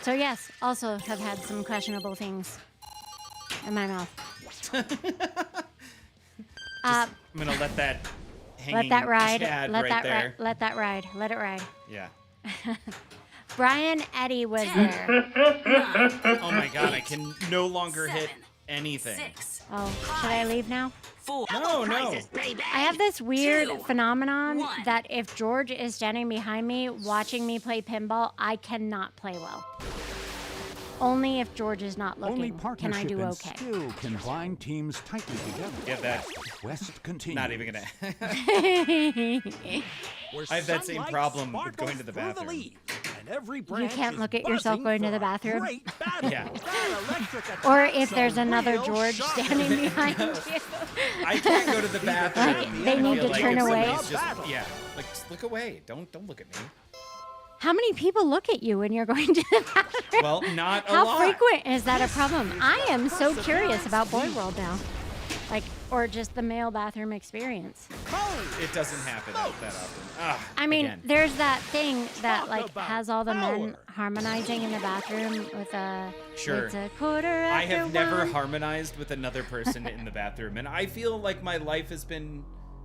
So yes, also have had some questionable things in my mouth. I'm gonna let that hanging Let that ride. Chad Let right that there. let that ride. Let it ride. Yeah. Brian Eddy was there. Oh my god, I can no longer hit 7, anything. 6, Oh, should I leave now? 4. No, no. I have this weird 2, phenomenon 1. that if George is standing behind me watching me play pinball, I cannot play well. Only if George is not Only looking can partnership I do and okay. skill can bind teams tightly together. Get that. Quest continues. Not even gonna. Where I have that same sunlight problem with going to the sparkles through bathroom. leaves, and every You branch can't is look at yourself buzzing going to for the a bathroom. great battle. Yeah. That electric Or attack's if there's a another real George shock. standing behind you. I can't go to the bathroom. They I need feel to like turn if away. somebody's Just, yeah, like just look away. Don't look at me. How many people look at you when you're going to the bathroom? Well, not a How lot. frequent is that a problem? I am so curious about Boy World now. Like, or just the male bathroom experience. It doesn't happen that often. Ah, I mean, again. there's that thing that Talk like about has all the men power. harmonizing in the bathroom with a Sure. It's a quarter I after have never one. harmonized with another person in the bathroom, and I feel like my life has been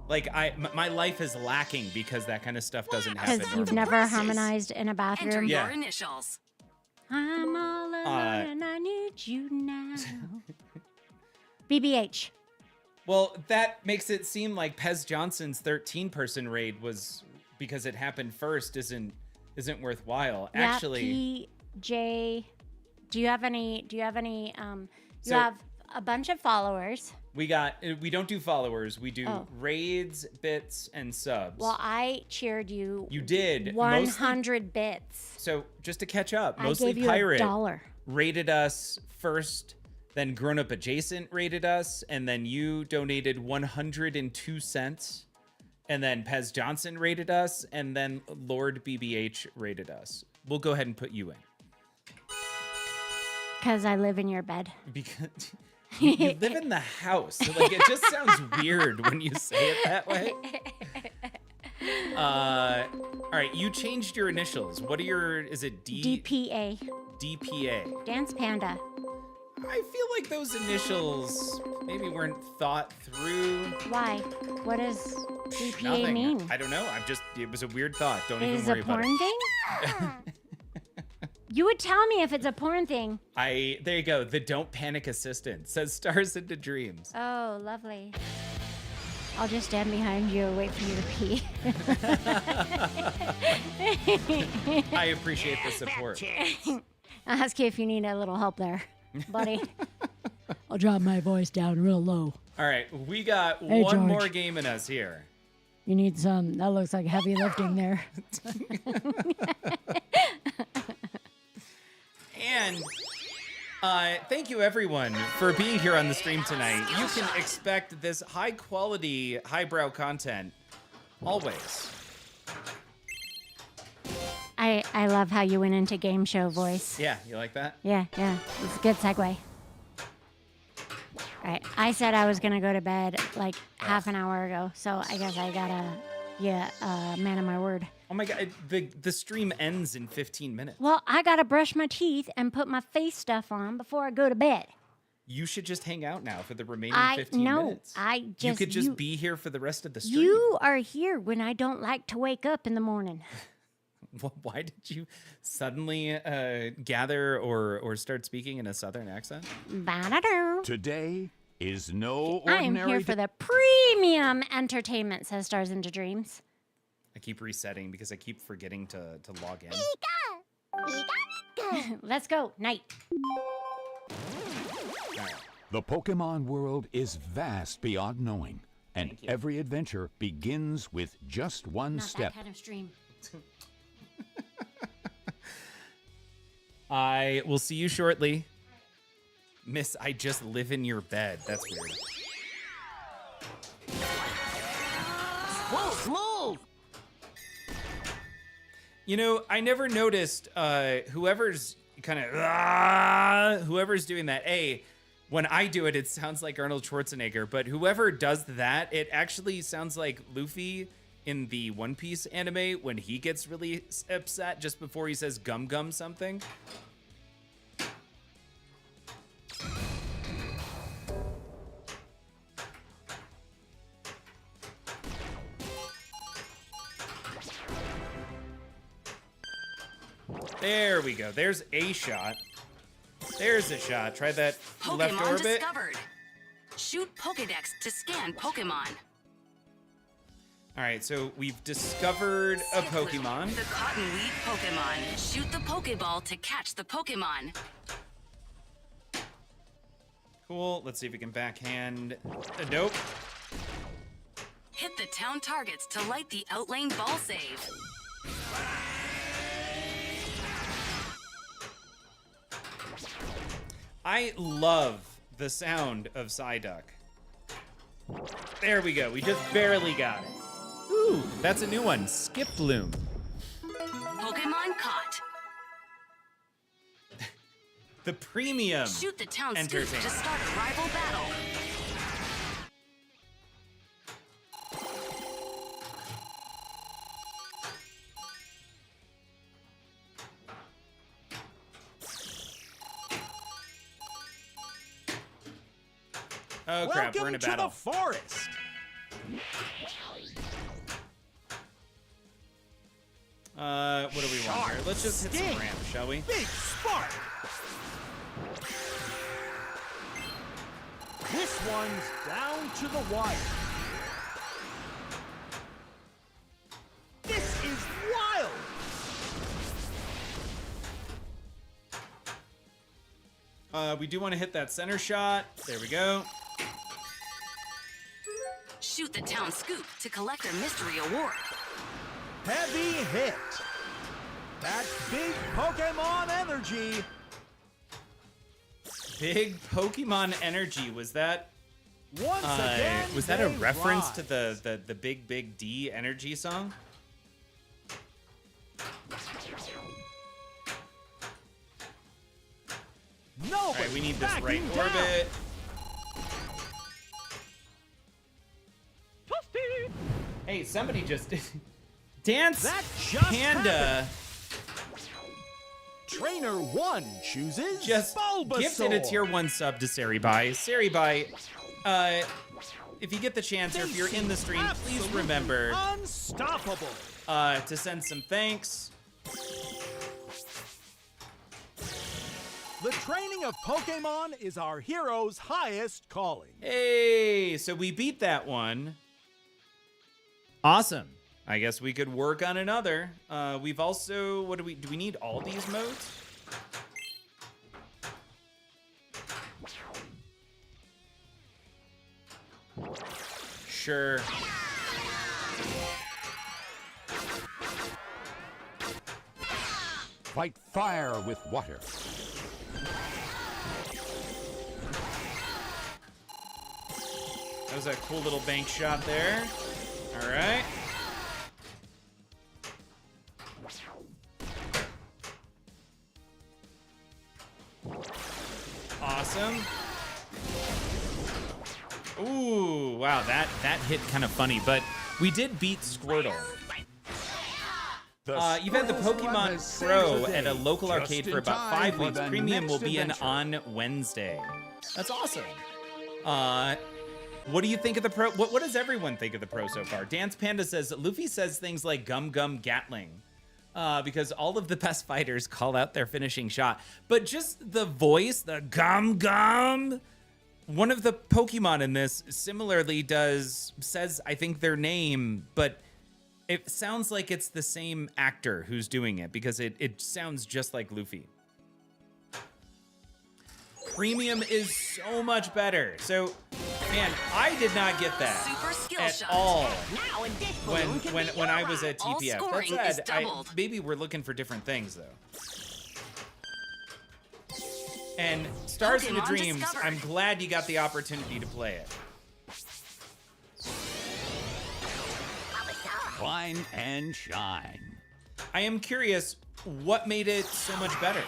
like my life is lacking because that kind of stuff doesn't happen. Because you've normally. never harmonized in a Enter bathroom. Yeah. your initials. I'm all alone and I need you now. BBH. Well, that makes it seem like Pez Johnson's 13-person raid was because it happened first isn't worthwhile. Yeah, Actually, PJ. Do you have any? You So- have a bunch of followers. we don't do followers. We do Oh. raids, bits, and subs. Well, I cheered you. You did. 100 bits. So just to catch up, I mostly gave you Pirate $1. rated us first, then Grown Up Adjacent rated us, and then you donated 102 cents. And then Pez Johnson rated us, and then Lord BBH rated us. We'll go ahead and put you in. Because I live in your bed. Because you live in the house. So, like, it just sounds weird when you say it that way. All right, you changed your initials. What are your, is it DPA. DPA? Dance Panda. I feel like those initials maybe weren't thought through. Why? What does DPA Nothing. mean? I don't know. It was a weird thought. Don't Is even worry a about porn it. thing? You would tell me if it's a porn thing. There you go. The Don't Panic Assistant says stars into dreams. Oh, lovely. I'll just stand behind you and wait for you to pee. I appreciate the support. I'll ask you if you need a little help there, buddy. I'll drop my voice down real low. All right, we got Hey, one George. more game in us here. You need some. That looks like heavy lifting there. And thank you everyone for being here on the stream tonight. You can expect this high quality, highbrow content always. I love how you went into game show voice. Yeah, you like that? Yeah. It's a good segue. All right. I said I was going to go to bed like half an hour ago, so I guess I got to, man of my word. Oh my god, the stream ends in 15 minutes. Well, I got to brush my teeth and put my face stuff on before I go to bed. You should just hang out now for the remaining I 15 know. minutes. You You could just be here for the rest of the stream. You are here when I don't like to wake up in the morning. Why did you suddenly gather or start speaking in a southern accent? Ba-da-doo. Today is no I am ordinary here for the premium entertainment, says Stars into Dreams. I keep resetting because I keep forgetting to log in. Let's go. Night. The Pokemon world is vast beyond knowing, and every adventure begins with just one Not step. that kind of stream. I will see you shortly. Miss, I just live in your bed. That's weird. Move! You know, I never noticed whoever's kind of whoever's doing that. when I do it, it sounds like Arnold Schwarzenegger, but whoever does that, it actually sounds like Luffy in the One Piece anime when he gets really upset just before he says gum gum something. There we go. There's a shot. There's a shot. Try that left Pokemon orbit. discovered. Shoot Pokedex to scan Pokemon. All right, so we've discovered a Pokemon. The Cottonweed Pokemon. Shoot the Pokeball to catch the Pokemon. Cool. Let's see if we can backhand. Nope. Hit the town targets to light the outlane ball save. I love the sound of Psyduck. There we go. We just barely got it. Ooh, that's a new one. Skiploom. Pokemon caught. The premium. Shoot the town scoop entertainment. to start a rival battle. Oh crap, we're in a battle. Forest. What do we want here? Let's just hit some ramp, shall we? Big spark. This one's down to the wire. This is wild. We do want to hit that center shot. There we go. Shoot the town scoop to collect a mystery award. Heavy hit. That's big Pokemon energy. Big Pokemon energy. Was that Once again, was that a they reference rise. to the Big D energy song? No, All right, we need this right orbit. Hey, somebody just Dance That just Panda Trainer 1 chooses just Bulbasaur. gifted a tier 1 sub to Seribai. Seribai, if you get the chance or if you're in the stream, please Absolutely remember unstoppable. to send some thanks. The training of Pokemon is our hero's highest calling. Hey, so we beat that one. Awesome. I guess we could work on another. We've also, do we need all these modes? Sure. Fight fire with water. That was a cool little bank shot there. All right. Awesome. Ooh, wow, that hit kind of funny, but we did beat Squirtle. You've had the Pokemon Pro at a local arcade for about 5 weeks. Premium will be in on Wednesday. That's awesome. What do you think of the Pro? What does everyone think of the Pro so far? Dance Panda says, Luffy says things like Gum Gum Gatling. Because all of the best fighters call out their finishing shot. But just the voice, the Gum Gum. One of the Pokemon in this similarly says, I think, their name, but it sounds like it's the same actor who's doing it because it sounds just like Luffy. Premium is so much better. So, man, I did not get that Super skill at shot. all Now in this when I was at All TPF. scoring That is said, doubled. maybe we're looking for different things though. And Stars into Pokemon Dreams, discovered. I'm glad you got the opportunity to play it. Climb and shine. I am curious, what made it so much better?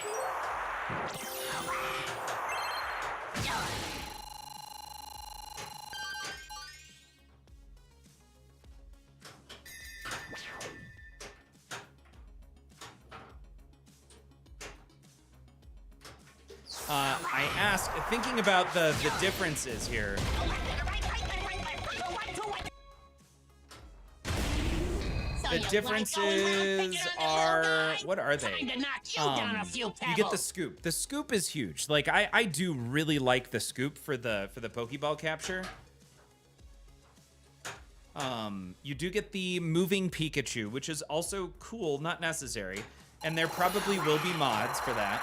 I asked, thinking about the differences here. The differences are, what are they? You get the scoop. The scoop is huge. Like I do really like the scoop for the Pokeball capture. You do get the moving Pikachu, which is also cool, not necessary, and there probably will be mods for that.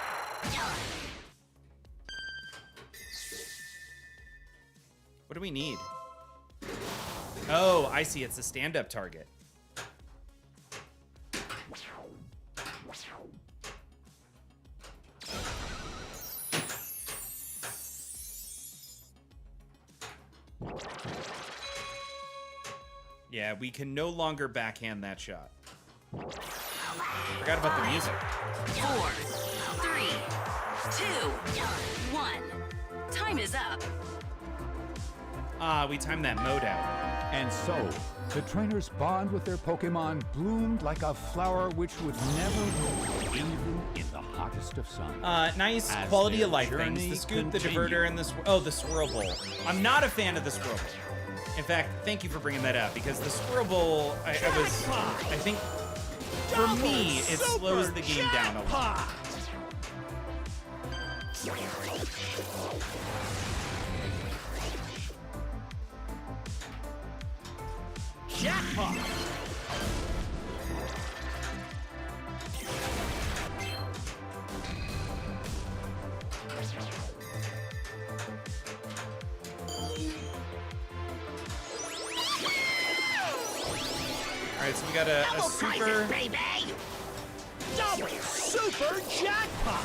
What do we need? Oh, I see. It's the stand-up target. Yeah, we can no longer backhand that shot. Forgot about the music. 4, 3, 2, 1. Time is up. We timed that mode out. And so, the trainers' bond with their Pokemon bloomed like a flower which would never bloom, even in the hottest of suns. Nice As quality their of life journey things. The scoop, the continued. diverter, and the the Swirl Bowl. I'm not a fan of the Swirl Bowl. In fact, thank you for bringing that up, because the Swirl Bowl, I think, for me, it slows the game down a lot. Jackpot! All right, so we got a super. Double super jackpot!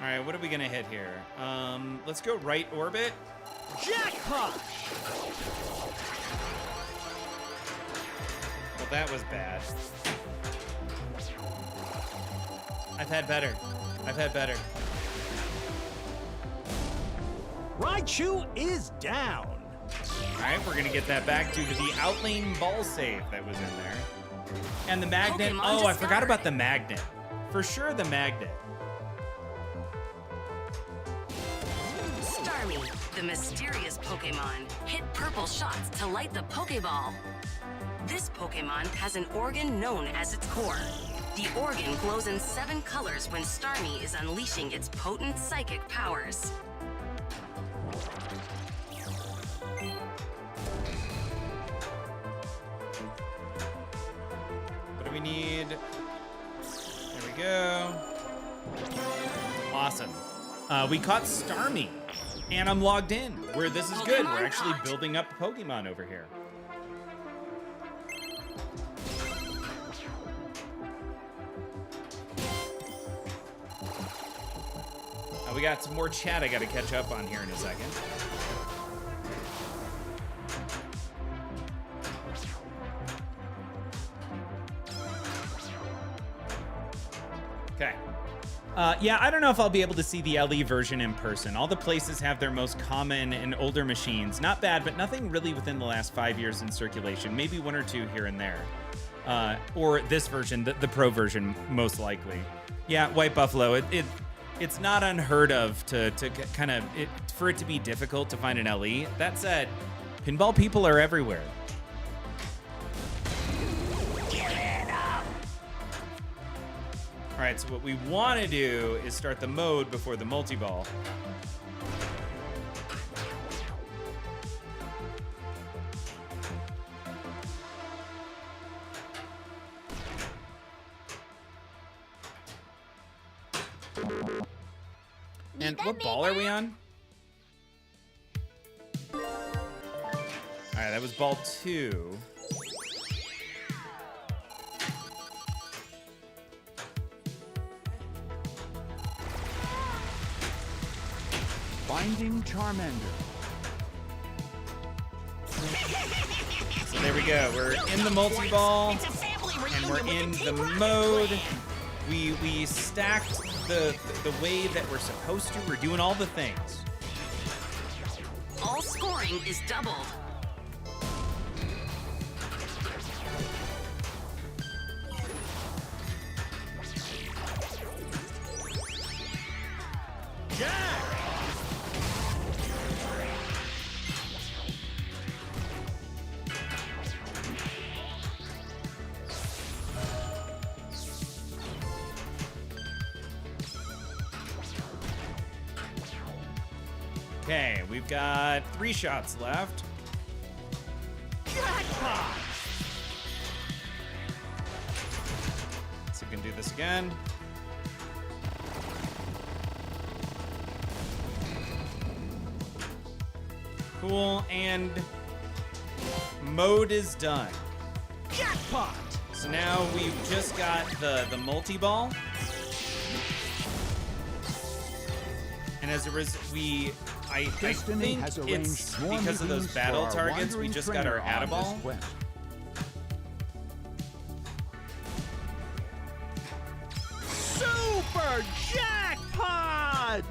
All right, what are we gonna hit here? Let's go right orbit. Jackpot! Well, that was bad. I've had better. I've had better. Raichu is down. All right, we're gonna get that back due to the outlane ball save that was in there. And the magnet. Pokemon Oh, I forgot discovered. about the magnet. For sure, the magnet. Starmie, the mysterious Pokemon, hit purple shots to light the Pokeball. This Pokemon has an organ known as its core. The organ glows in 7 colors when Starmie is unleashing its potent psychic powers. What do we need? There we go. Awesome. We caught Starmie, and I'm logged in. Where this is good. We're actually building up Pokemon over here. We got some more chat I got to catch up on here in a second. Okay. Yeah, I don't know if I'll be able to see the LE version in person. All the places have their most common and older machines. Not bad, but nothing really within the last 5 years in circulation. Maybe 1 or 2 here and there. Or this version, the Pro version, most likely. Yeah, White Buffalo. It's not unheard of to kind of for it to be difficult to find an LE. That said, pinball people are everywhere. All right, so what we want to do is start the mode before the multi-ball. And what ball are we on? All right, that was ball 2. Finding Charmander. So there we go. We're in the multi-ball. It's a family and we're in the mode. We stacked the way that we're supposed to. We're doing all the things. All scoring is doubled. Jack! Okay, we've got 3 shots left. Jackpot! So we can do this again. Cool, and mode is done. Jackpot! So now we've just got the multi-ball. And as a result, I Destiny think has it's arranged more because of those meetings battle for our targets, we wandering just got our trainer on this Add-a-ball. quest. Super jackpot!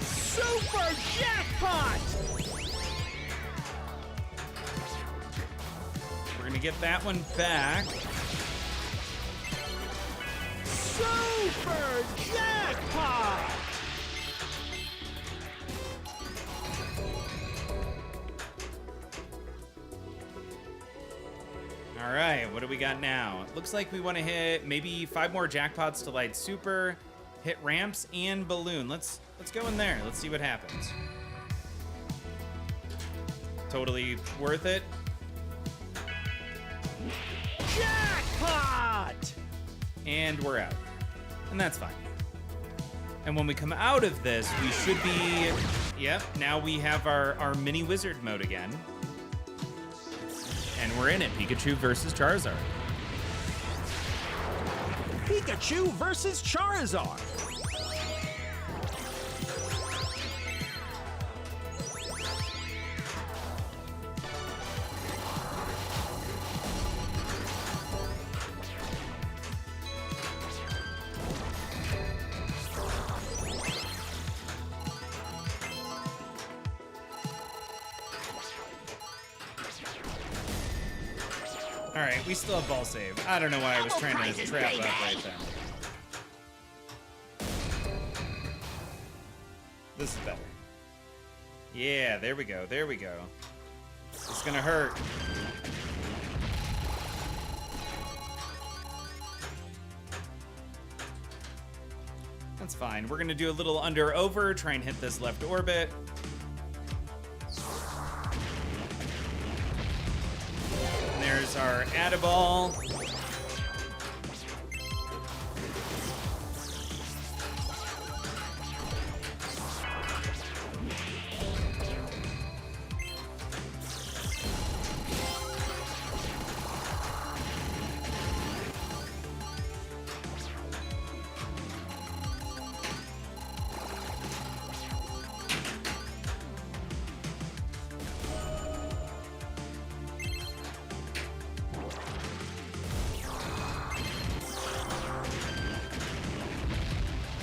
Super jackpot! We're gonna get that one back. Super jackpot! All right, what do we got now? It looks like we want to hit maybe 5 more jackpots to light super, hit ramps and balloon. Let's go in there. Let's see what happens. Totally worth it. Jackpot! And we're out. And that's fine. And when we come out of this, we should be... Yep, now we have our mini wizard mode again. And we're in it. Pikachu versus Charizard. Pikachu versus Charizard. All right, we still have ball save. I don't know why I was trying to trap up right then. This is better. Yeah, there we go. There we go. It's gonna hurt. That's fine. We're gonna do a little under over, try and hit this left orbit. There's our Add-a-ball.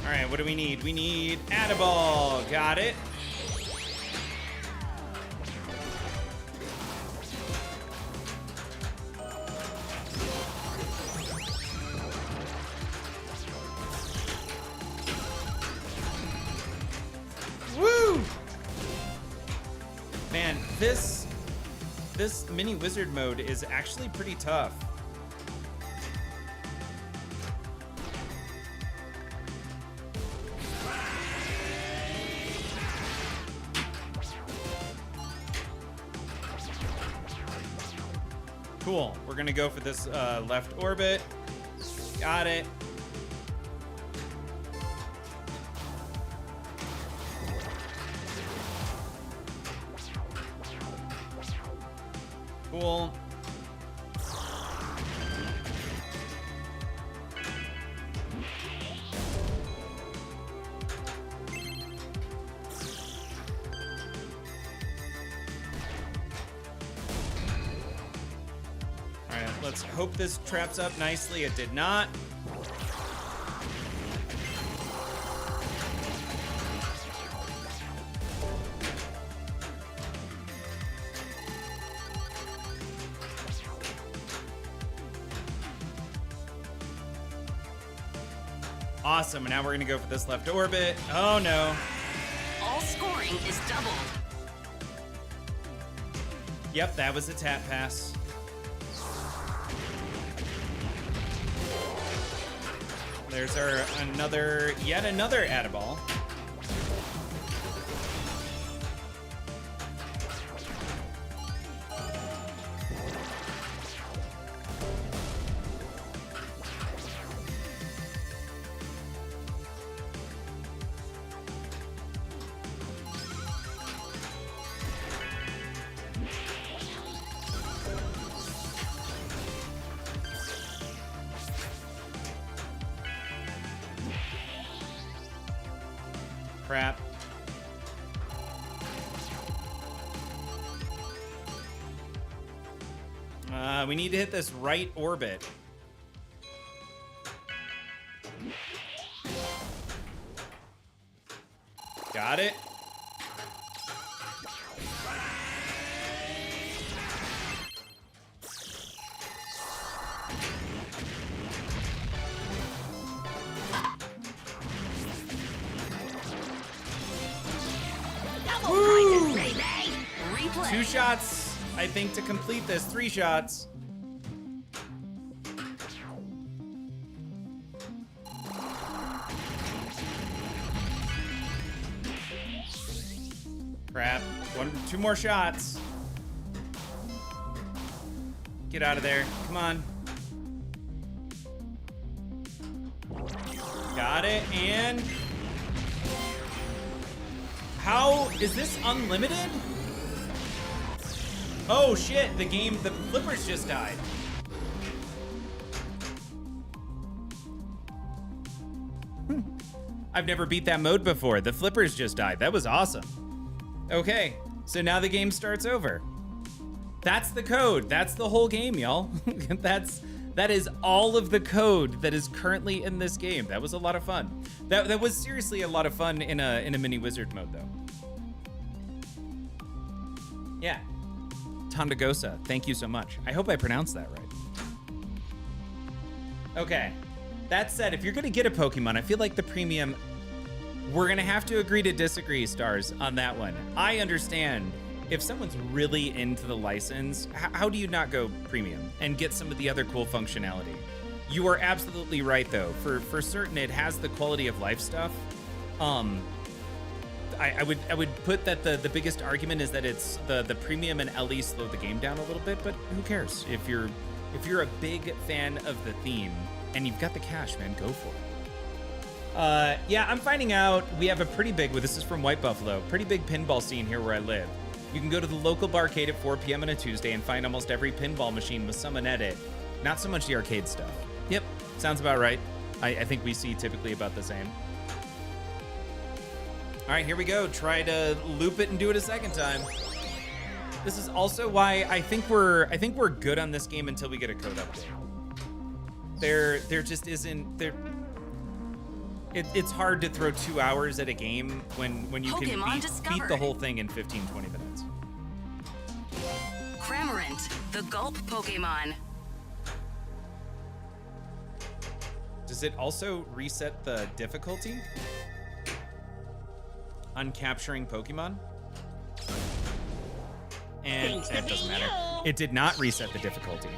All right, what do we need? We need Add-a-ball. Got it. Woo! Man, this mini wizard mode is actually pretty tough. Cool. We're gonna go for this left orbit. Got it. Cool. Let's hope this traps up nicely. It did not. Awesome. Now we're going to go for this left orbit. Oh, no. All scoring is doubled. Yep, that was a tap pass. There's our yet another Add-a-Ball. Crap. We need to hit this right orbit. Got it. Woo! Replay. 2 shots, I think, to complete this. 3 shots. Crap. 2 more shots. Get out of there. Come on. Got it, and... How is this unlimited? Oh shit, the flippers just died. I've never beat that mode before. The flippers just died. That was awesome. Okay, so now the game starts over. That's the code. That's the whole game, y'all. That is all of the code that is currently in this game. That was a lot of fun. That was seriously a lot of fun in a mini wizard mode, though. Yeah. Tondagosa, thank you so much. I hope I pronounced that right. Okay. That said, if you're gonna get a Pokemon, I feel like the premium, we're gonna have to agree to disagree, Stars, on that one. I understand if someone's really into the license, how do you not go premium and get some of the other cool functionality? You are absolutely right, though. For certain, it has the quality of life stuff. I would put that the biggest argument is that it's the premium and LE slow the game down a little bit, but who cares? If you're a big fan of the theme and you've got the cash, man, go for it. Yeah, I'm finding out we have a pretty big, this is from White Buffalo, pretty big pinball scene here where I live. You can go to the local barcade at 4 p.m. on a Tuesday and find almost every pinball machine with some edit. Not so much the arcade stuff. Yep, sounds about right. I think we see typically about the same. All right, here we go. Try to loop it and do it a second time. This is also why I think we're good on this game until we get a code update. There just isn't there. It's hard to throw 2 hours at a game when you can beat the whole thing in 15-20 minutes. Cramorant, the Gulp Pokemon. Does it also reset the difficulty on capturing Pokemon? And it doesn't matter. It did not reset the difficulty.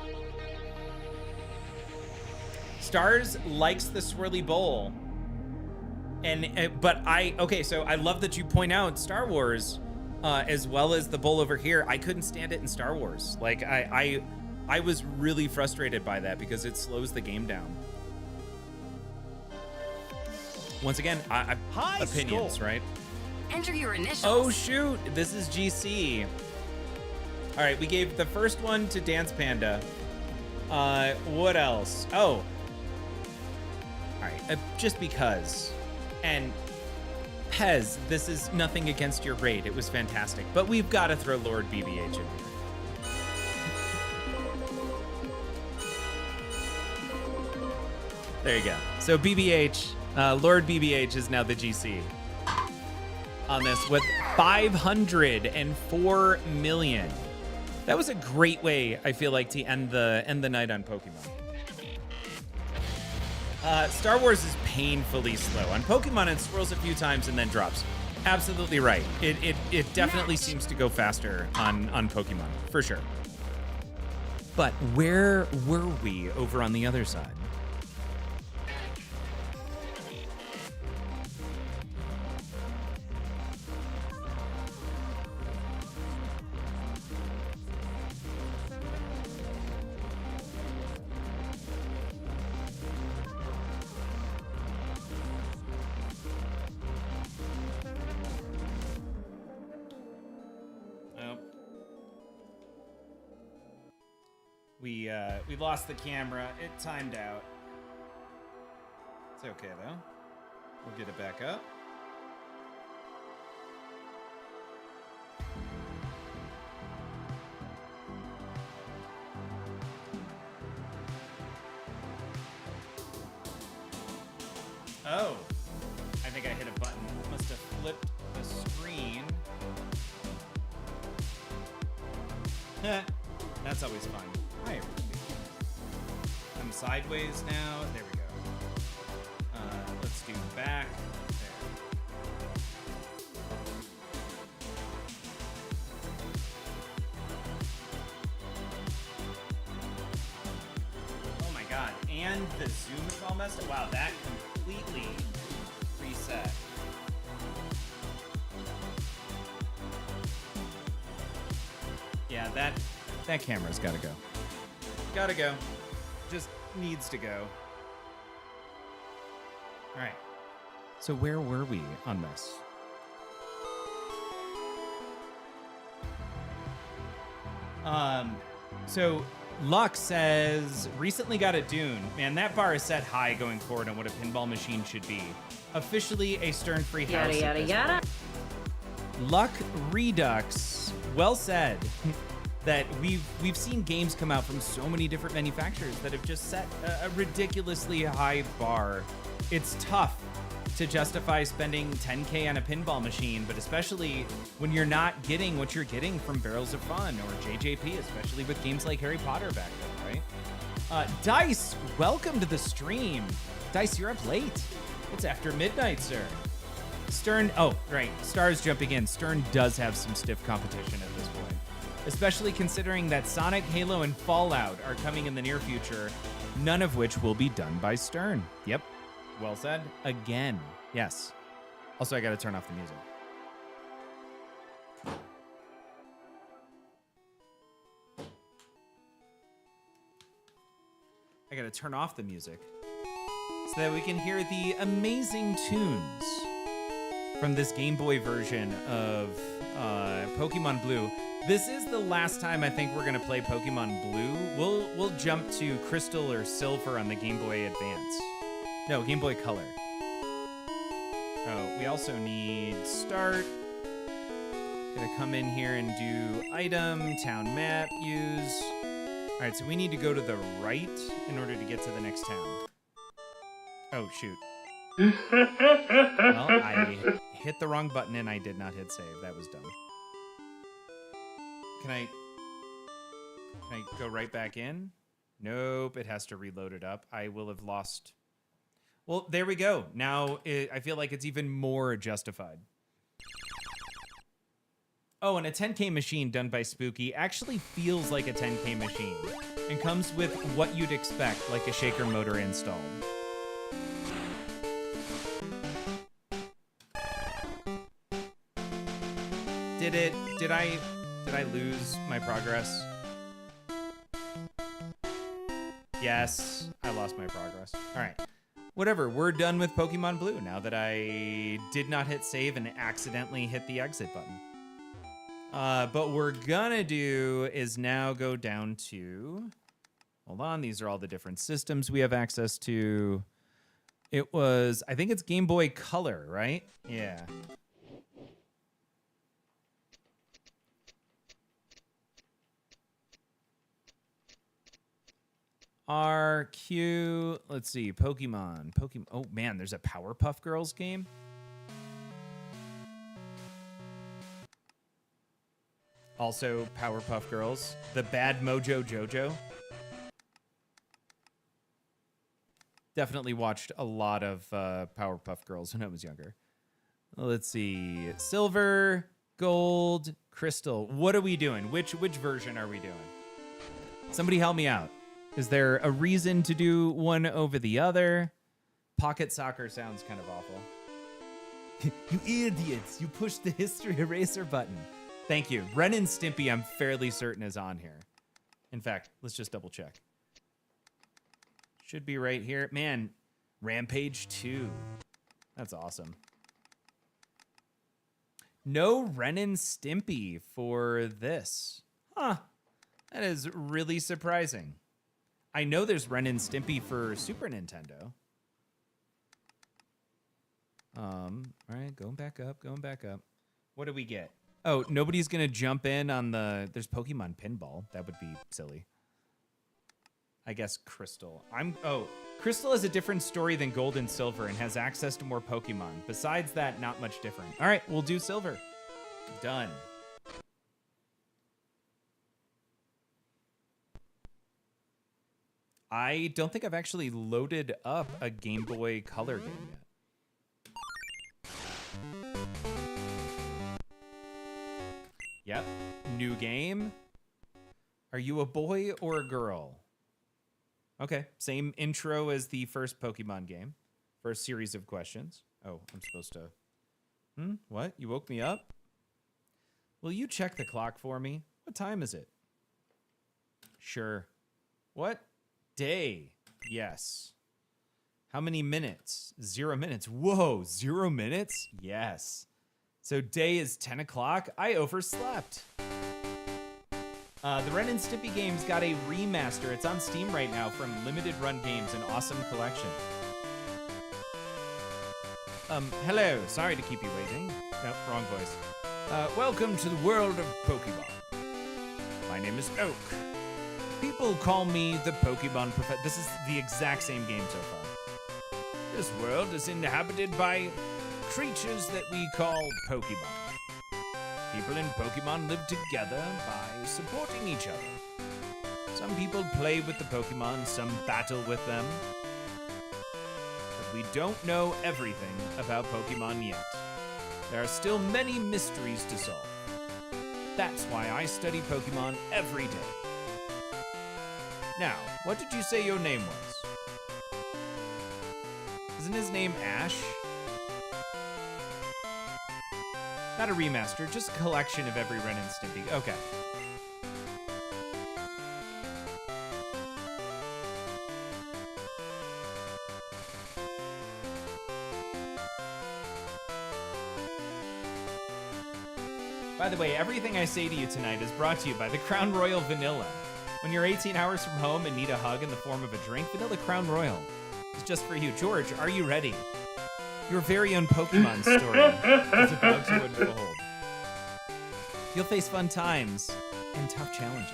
Stars likes the swirly bowl. Okay, so I love that you point out Star Wars as well as the bowl over here. I couldn't stand it in Star Wars. Like I was really frustrated by that because it slows the game down. Once again, opinions, score. right? Enter your initials. Oh shoot, this is GC. All right, we gave the first one to Dance Panda. What else? Oh. All right, just because. And Pez, this is nothing against your raid. It was fantastic. But we've got to throw Lord BBH in here. There you go. So BBH, Lord BBH is now the GC on this with 504 million. That was a great way, I feel like, to end the night on Pokemon. Star Wars is painfully slow. On Pokemon, it swirls a few times and then drops. Absolutely right. It definitely seems to go faster on Pokemon, for sure. But where were we over on the other side? We lost the camera. It timed out. It's okay though. We'll get it back up. Oh, I think I hit a button. Must have flipped the screen. That's always fun. Hi, everybody. I'm sideways now. There we go. Let's do back. There. Oh my god. And the zoom is all messed up. Wow, that completely reset. Yeah, that camera's gotta go. Gotta go. Just needs to go. All right. So where were we on this? So Luck says, recently got a Dune. Man, that bar is set high going forward on what a pinball machine should be. Officially a Stern-free house. Yada, yada, yada. Luck Redux. Well said. That we've seen games come out from so many different manufacturers that have just set a ridiculously high bar. It's tough to justify spending $10K on a pinball machine, but especially when you're not getting what you're getting from Barrels of Fun or JJP, especially with games like Harry Potter back then, right? Dice, welcome to the stream. Dice, you're up late. It's after midnight, sir. Stern, oh, right, Star's jumping in. Stern does have some stiff competition at this point. Especially considering that Sonic, Halo, and Fallout are coming in the near future, none of which will be done by Stern. Yep. Well said. Again. Yes. Also, I gotta turn off the music. I gotta turn off the music so that we can hear the amazing tunes from this Game Boy version of Pokemon Blue. This is the last time I think we're gonna play Pokemon Blue. We'll jump to Crystal or Silver on the Game Boy Advance. No, Game Boy Color. Oh, we also need start. Gonna come in here and do item, town map, use. All right, so we need to go to the right in order to get to the next town. Oh, shoot. Well, I hit the wrong button and I did not hit save. That was dumb. Can I go right back in? Nope, it has to reload it up. I will have lost. Well, there we go. Now I feel like it's even more justified. Oh, and a 10K machine done by Spooky actually feels like a 10K machine and comes with what you'd expect, like a shaker motor installed. Did I lose my progress? Yes, I lost my progress. All right. Whatever, we're done with Pokemon Blue now that I did not hit save and accidentally hit the exit button. But what we're gonna do is now go down to... Hold on, these are all the different systems we have access to. It was, I think it's Game Boy Color, right? Yeah. RQ. Let's see. Pokemon. Oh, man, there's a Powerpuff Girls game. Also, Powerpuff Girls. The Bad Mojo Jojo. Definitely watched a lot of Powerpuff Girls when I was younger. Let's see. Silver, gold, crystal. What are we doing? Which version are we doing? Somebody help me out. Is there a reason to do one over the other? Pocket soccer sounds kind of awful. You idiots. You pushed the history eraser button. Thank you. Ren and Stimpy, I'm fairly certain, is on here. In fact, let's just double check. Should be right here. Man, Rampage 2. That's awesome. No Ren and Stimpy for this. Huh. That is really surprising. I know there's Ren and Stimpy for Super Nintendo. All right, going back up. What do we get? Oh, nobody's going to jump in on there's Pokemon Pinball. That would be silly. I guess Crystal. Crystal has a different story than Gold and Silver and has access to more Pokemon. Besides that, not much different. All right, we'll do Silver. Done. I don't think I've actually loaded up a Game Boy Color game yet. Yep. New game. Are you a boy or a girl? Okay. Same intro as the first Pokemon game. First series of questions. Oh, I'm supposed to... What? You woke me up? Will you check the clock for me? What time is it? Sure. What? Day. Yes. How many minutes? 0 minutes. Whoa, 0 minutes? Yes. So day is 10 o'clock. I overslept. The Ren and Stimpy game's got a remaster. It's on Steam right now from Limited Run Games, an awesome collection. Hello. Sorry to keep you waiting. Nope, wrong voice. Welcome to the world of Pokemon. My name is Oak. People call me the Pokemon Professor. This is the exact same game so far. This world is inhabited by creatures that we call Pokemon. People in Pokemon live together by supporting each other. Some people play with the Pokemon, some battle with them. But we don't know everything about Pokemon yet. There are still many mysteries to solve. That's why I study Pokemon every day. Now, what did you say your name was? Isn't his name Ash? Not a remaster, just a collection of every Ren and Stimpy. Okay. By the way, everything I say to you tonight is brought to you by the Crown Royal Vanilla. When you're 18 hours from home and need a hug in the form of a drink, Vanilla Crown Royal is just for you. George, are you ready? Your very own Pokemon story is about to unfold. You'll face fun times and tough challenges.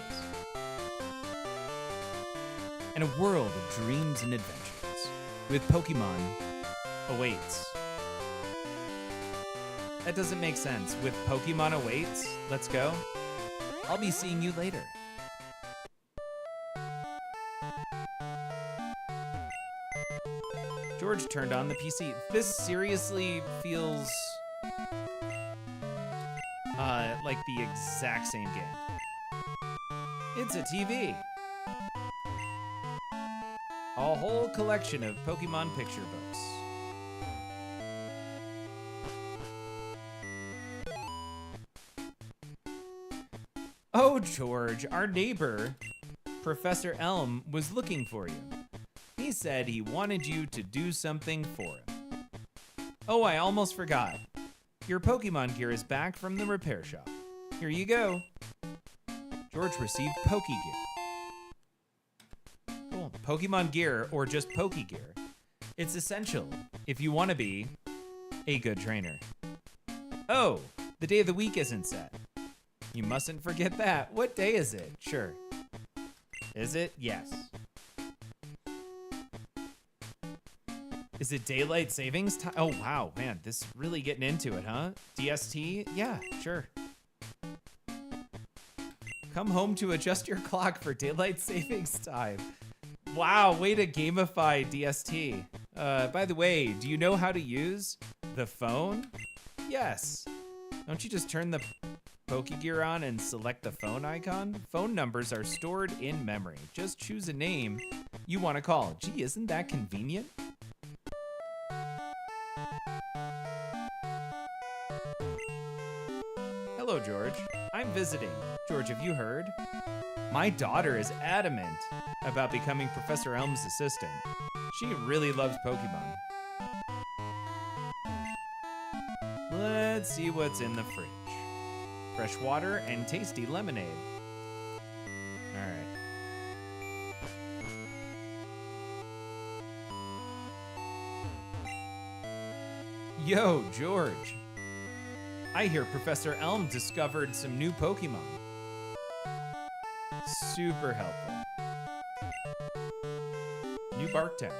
And a world of dreams and adventures with Pokemon awaits. That doesn't make sense. With Pokemon awaits, let's go. I'll be seeing you later. George turned on the PC. This seriously feels like the exact same game. It's a TV. A whole collection of Pokemon picture books. Oh, George, our neighbor, Professor Elm, was looking for you. He said he wanted you to do something for him. Oh, I almost forgot. Your Pokemon gear is back from the repair shop. Here you go. George received Pokegear. Cool. Pokemon gear, or just Pokegear. It's essential if you want to be a good trainer. Oh, the day of the week isn't set. You mustn't forget that. What day is it? Sure. Is it? Yes. Is it daylight savings time? Oh, wow, man, this is really getting into it, huh? DST? Yeah, sure. Come home to adjust your clock for daylight savings time. Wow, way to gamify DST. By the way, do you know how to use the phone? Yes. Don't you just turn the Pokegear on and select the phone icon? Phone numbers are stored in memory. Just choose a name you want to call. Gee, isn't that convenient? Hello, George. I'm visiting. George, have you heard? My daughter is adamant about becoming Professor Elm's assistant. She really loves Pokemon. Let's see what's in the fridge. Fresh water and tasty lemonade. All right. Yo, George. I hear Professor Elm discovered some new Pokemon. Super helpful. New Barktown.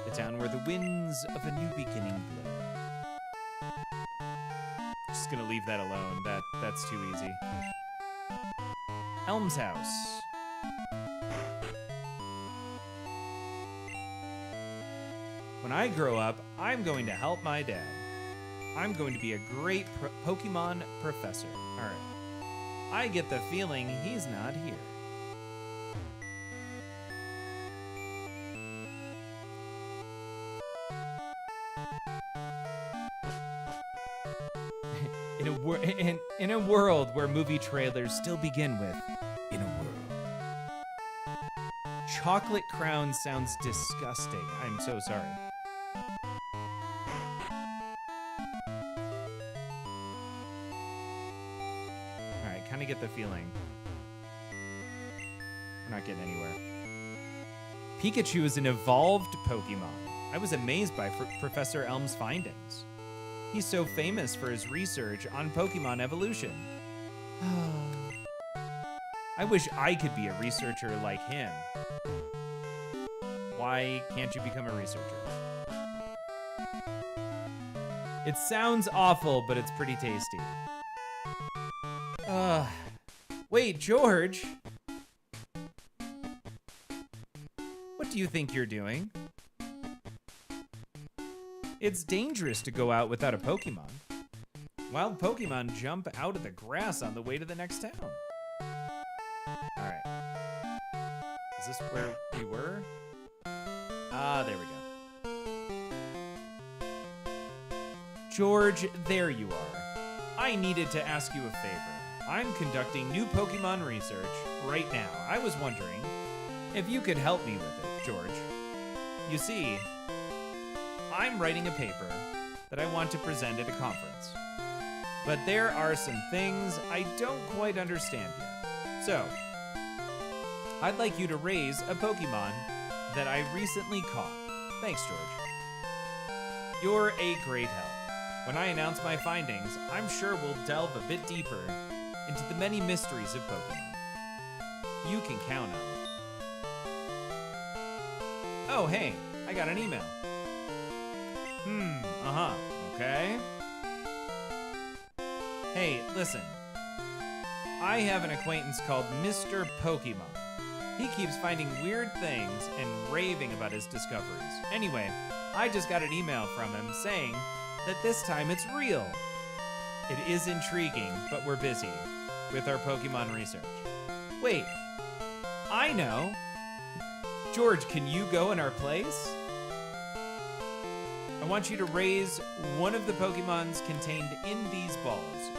The town where the winds of a new beginning blow. Just gonna leave that alone. That's too easy. Elm's house. When I grow up, I'm going to help my dad. I'm going to be a great Pokemon professor. All right. I get the feeling he's not here. In a world where movie trailers still begin with, in a world. Chocolate crown sounds disgusting. I'm so sorry. Alright, kind of get the feeling we're not getting anywhere. Pikachu is an evolved Pokemon. I was amazed by Professor Elm's findings. He's so famous for his research on Pokemon evolution. I wish I could be a researcher like him. Why can't you become a researcher? It sounds awful, but it's pretty tasty. Wait, George. What do you think you're doing? It's dangerous to go out without a Pokemon. Wild Pokemon jump out of the grass on the way to the next town. Alright. Is this where we were? Ah, there we go. George, there you are. I needed to ask you a favor. I'm conducting new Pokemon research right now. I was wondering if you could help me with it, George. You see, I'm writing a paper that I want to present at a conference. But there are some things I don't quite understand yet. So, I'd like you to raise a Pokemon that I recently caught. Thanks, George. You're a great help. When I announce my findings, I'm sure we'll delve a bit deeper into the many mysteries of Pokemon. You can count on it. Oh, hey, I got an email. Okay. Hey, listen. I have an acquaintance called Mr. Pokemon. He keeps finding weird things and raving about his discoveries. Anyway, I just got an email from him saying that this time it's real. It is intriguing, but we're busy with our Pokemon research. Wait, I know. George, can you go in our place? I want you to raise one of the Pokemons contained in these balls.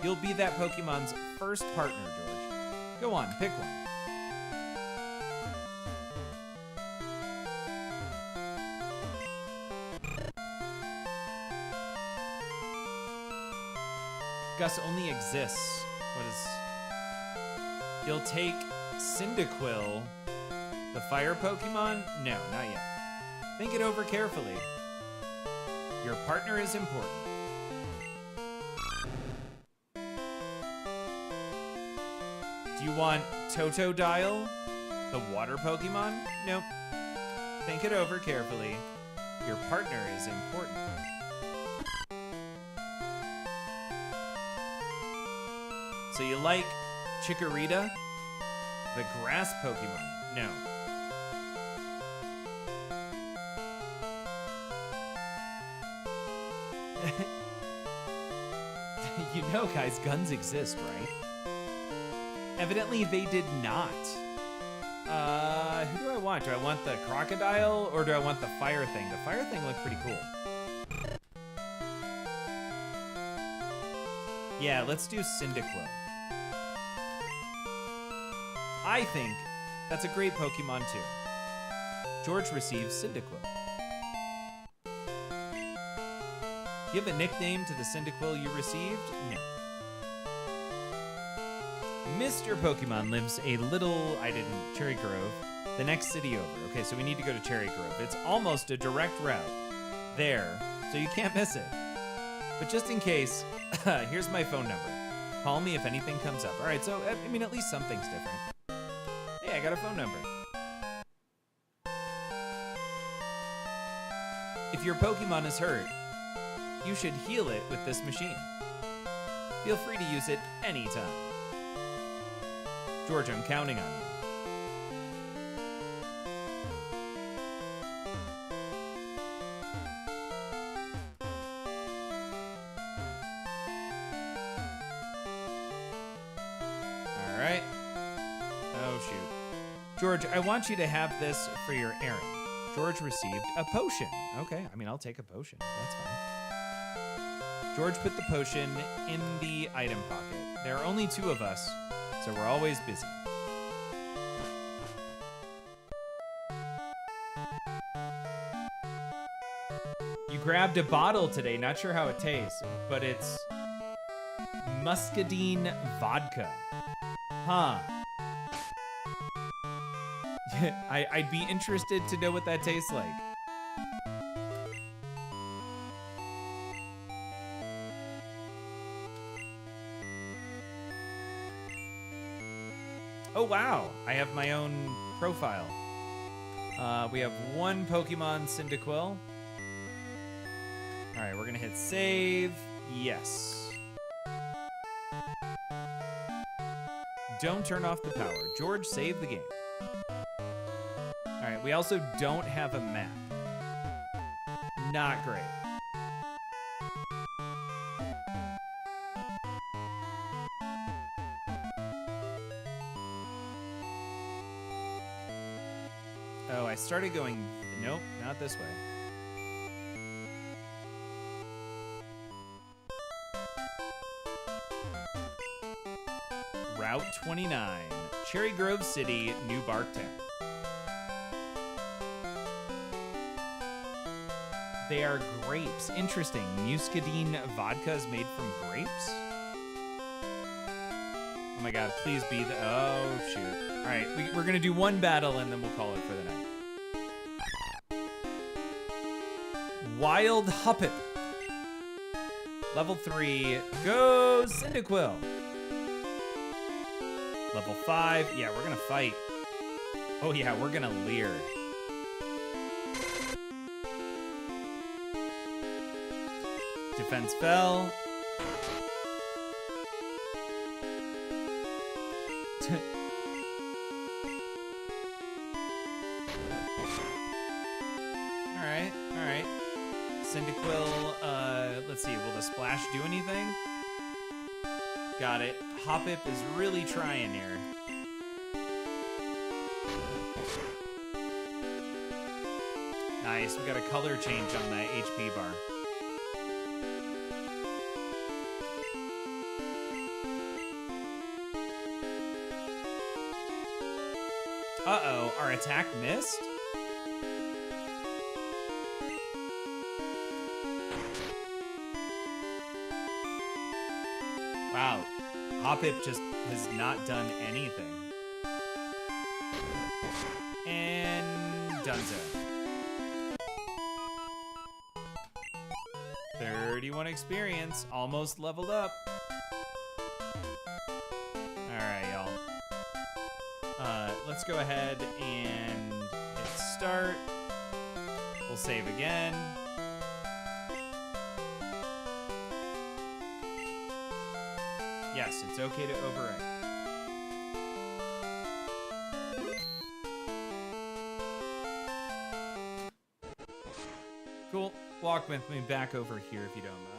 You'll be that Pokemon's first partner, George. Go on, pick one. Gus only exists. What is... You'll take Cyndaquil, the fire Pokemon? No, not yet. Think it over carefully. Your partner is important. Do you want Totodile, the water Pokemon? Nope. Think it over carefully. Your partner is important. So you like Chikorita, the grass Pokemon? No. You know, guys, guns exist, right? Evidently, they did not. Who do I want? Do I want the crocodile or do I want the fire thing? The fire thing looked pretty cool. Yeah, let's do Cyndaquil. I think that's a great Pokemon too. George receives Cyndaquil. Give a nickname to the Cyndaquil you received? No. Mr. Pokemon lives a little, Cherry Grove, the next city over. Okay, so we need to go to Cherry Grove. It's almost a direct route there, so you can't miss it. But just in case, here's my phone number. Call me if anything comes up. All right, so, I mean, at least something's different. Hey, I got a phone number. If your Pokemon is hurt, you should heal it with this machine. Feel free to use it anytime. George, I'm counting on you. All right. Oh, shoot. George, I want you to have this for your errand. George received a potion. Okay, I mean, I'll take a potion. That's fine. George put the potion in the item pocket. There are only 2 of us, so we're always busy. You grabbed a bottle today, not sure how it tastes, but it's muscadine vodka. Huh. I'd be interested to know what that tastes like. Oh, wow. I have my own profile. We have 1 Pokemon Cyndaquil. All right, we're going to hit save. Yes. Don't turn off the power. George, save the game. All right, we also don't have a map. Not great. Oh, I started going... Nope, not this way. Route 29. Cherry Grove City, New Barktown. They are grapes. Interesting. Muscadine vodka is made from grapes? Oh my god, please be the... Oh, shoot. All right, we're going to do 1 battle and then we'll call it for the night. Wild Hoppip. Level 3. Go Cyndaquil. Level 5. Yeah, we're going to fight. Oh yeah, we're going to leer. Defense fell. All right. Cyndaquil, let's see, will the splash do anything? Got it. Hoppip is really trying here. Nice, we got a color change on the HP bar. Uh-oh, our attack missed? Wow, Hoppip just has not done anything. And Dunzo. 31 experience, almost leveled up. Alright, y'all. Let's go ahead and hit start. We'll save again. Yes, it's okay to overwrite. Cool. Walk with me back over here if you don't mind.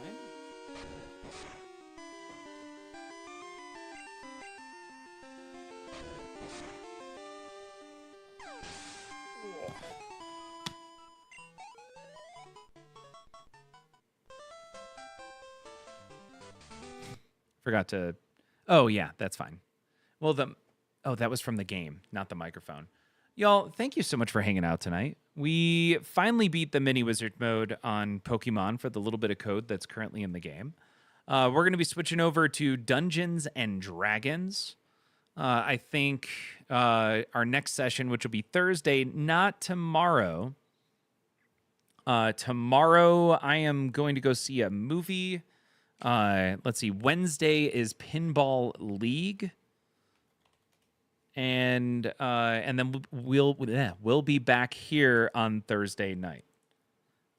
Forgot to... Oh, yeah, that's fine. Well, that was from the game, not the microphone. Y'all, thank you so much for hanging out tonight. We finally beat the mini wizard mode on Pokemon for the little bit of code that's currently in the game. We're going to be switching over to Dungeons and Dragons. I think our next session, which will be Thursday, not tomorrow. Tomorrow, I am going to go see a movie. Let's see. Wednesday is Pinball League. And then we'll be back here on Thursday night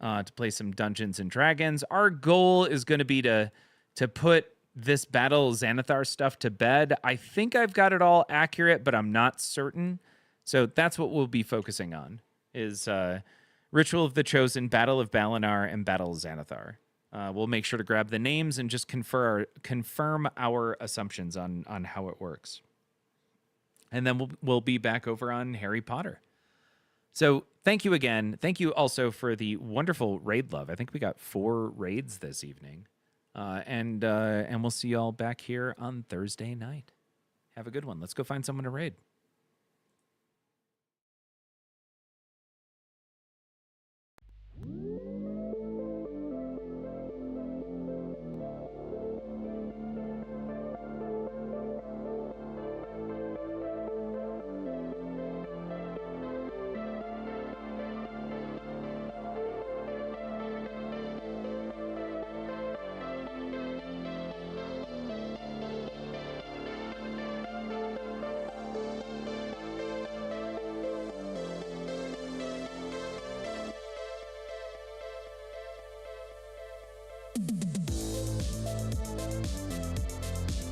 to play some Dungeons and Dragons. Our goal is going to be to put this Battle Xanathar stuff to bed. I think I've got it all accurate, but I'm not certain. So that's what we'll be focusing on is Ritual of the Chosen, Battle of Balinar, and Battle of Xanathar. We'll make sure to grab the names and just confirm our assumptions on how it works. And then we'll be back over on Harry Potter. So thank you again. Thank you also for the wonderful raid love. I think we got 4 raids this evening. And we'll see y'all back here on Thursday night. Have a good one. Let's go find someone to raid.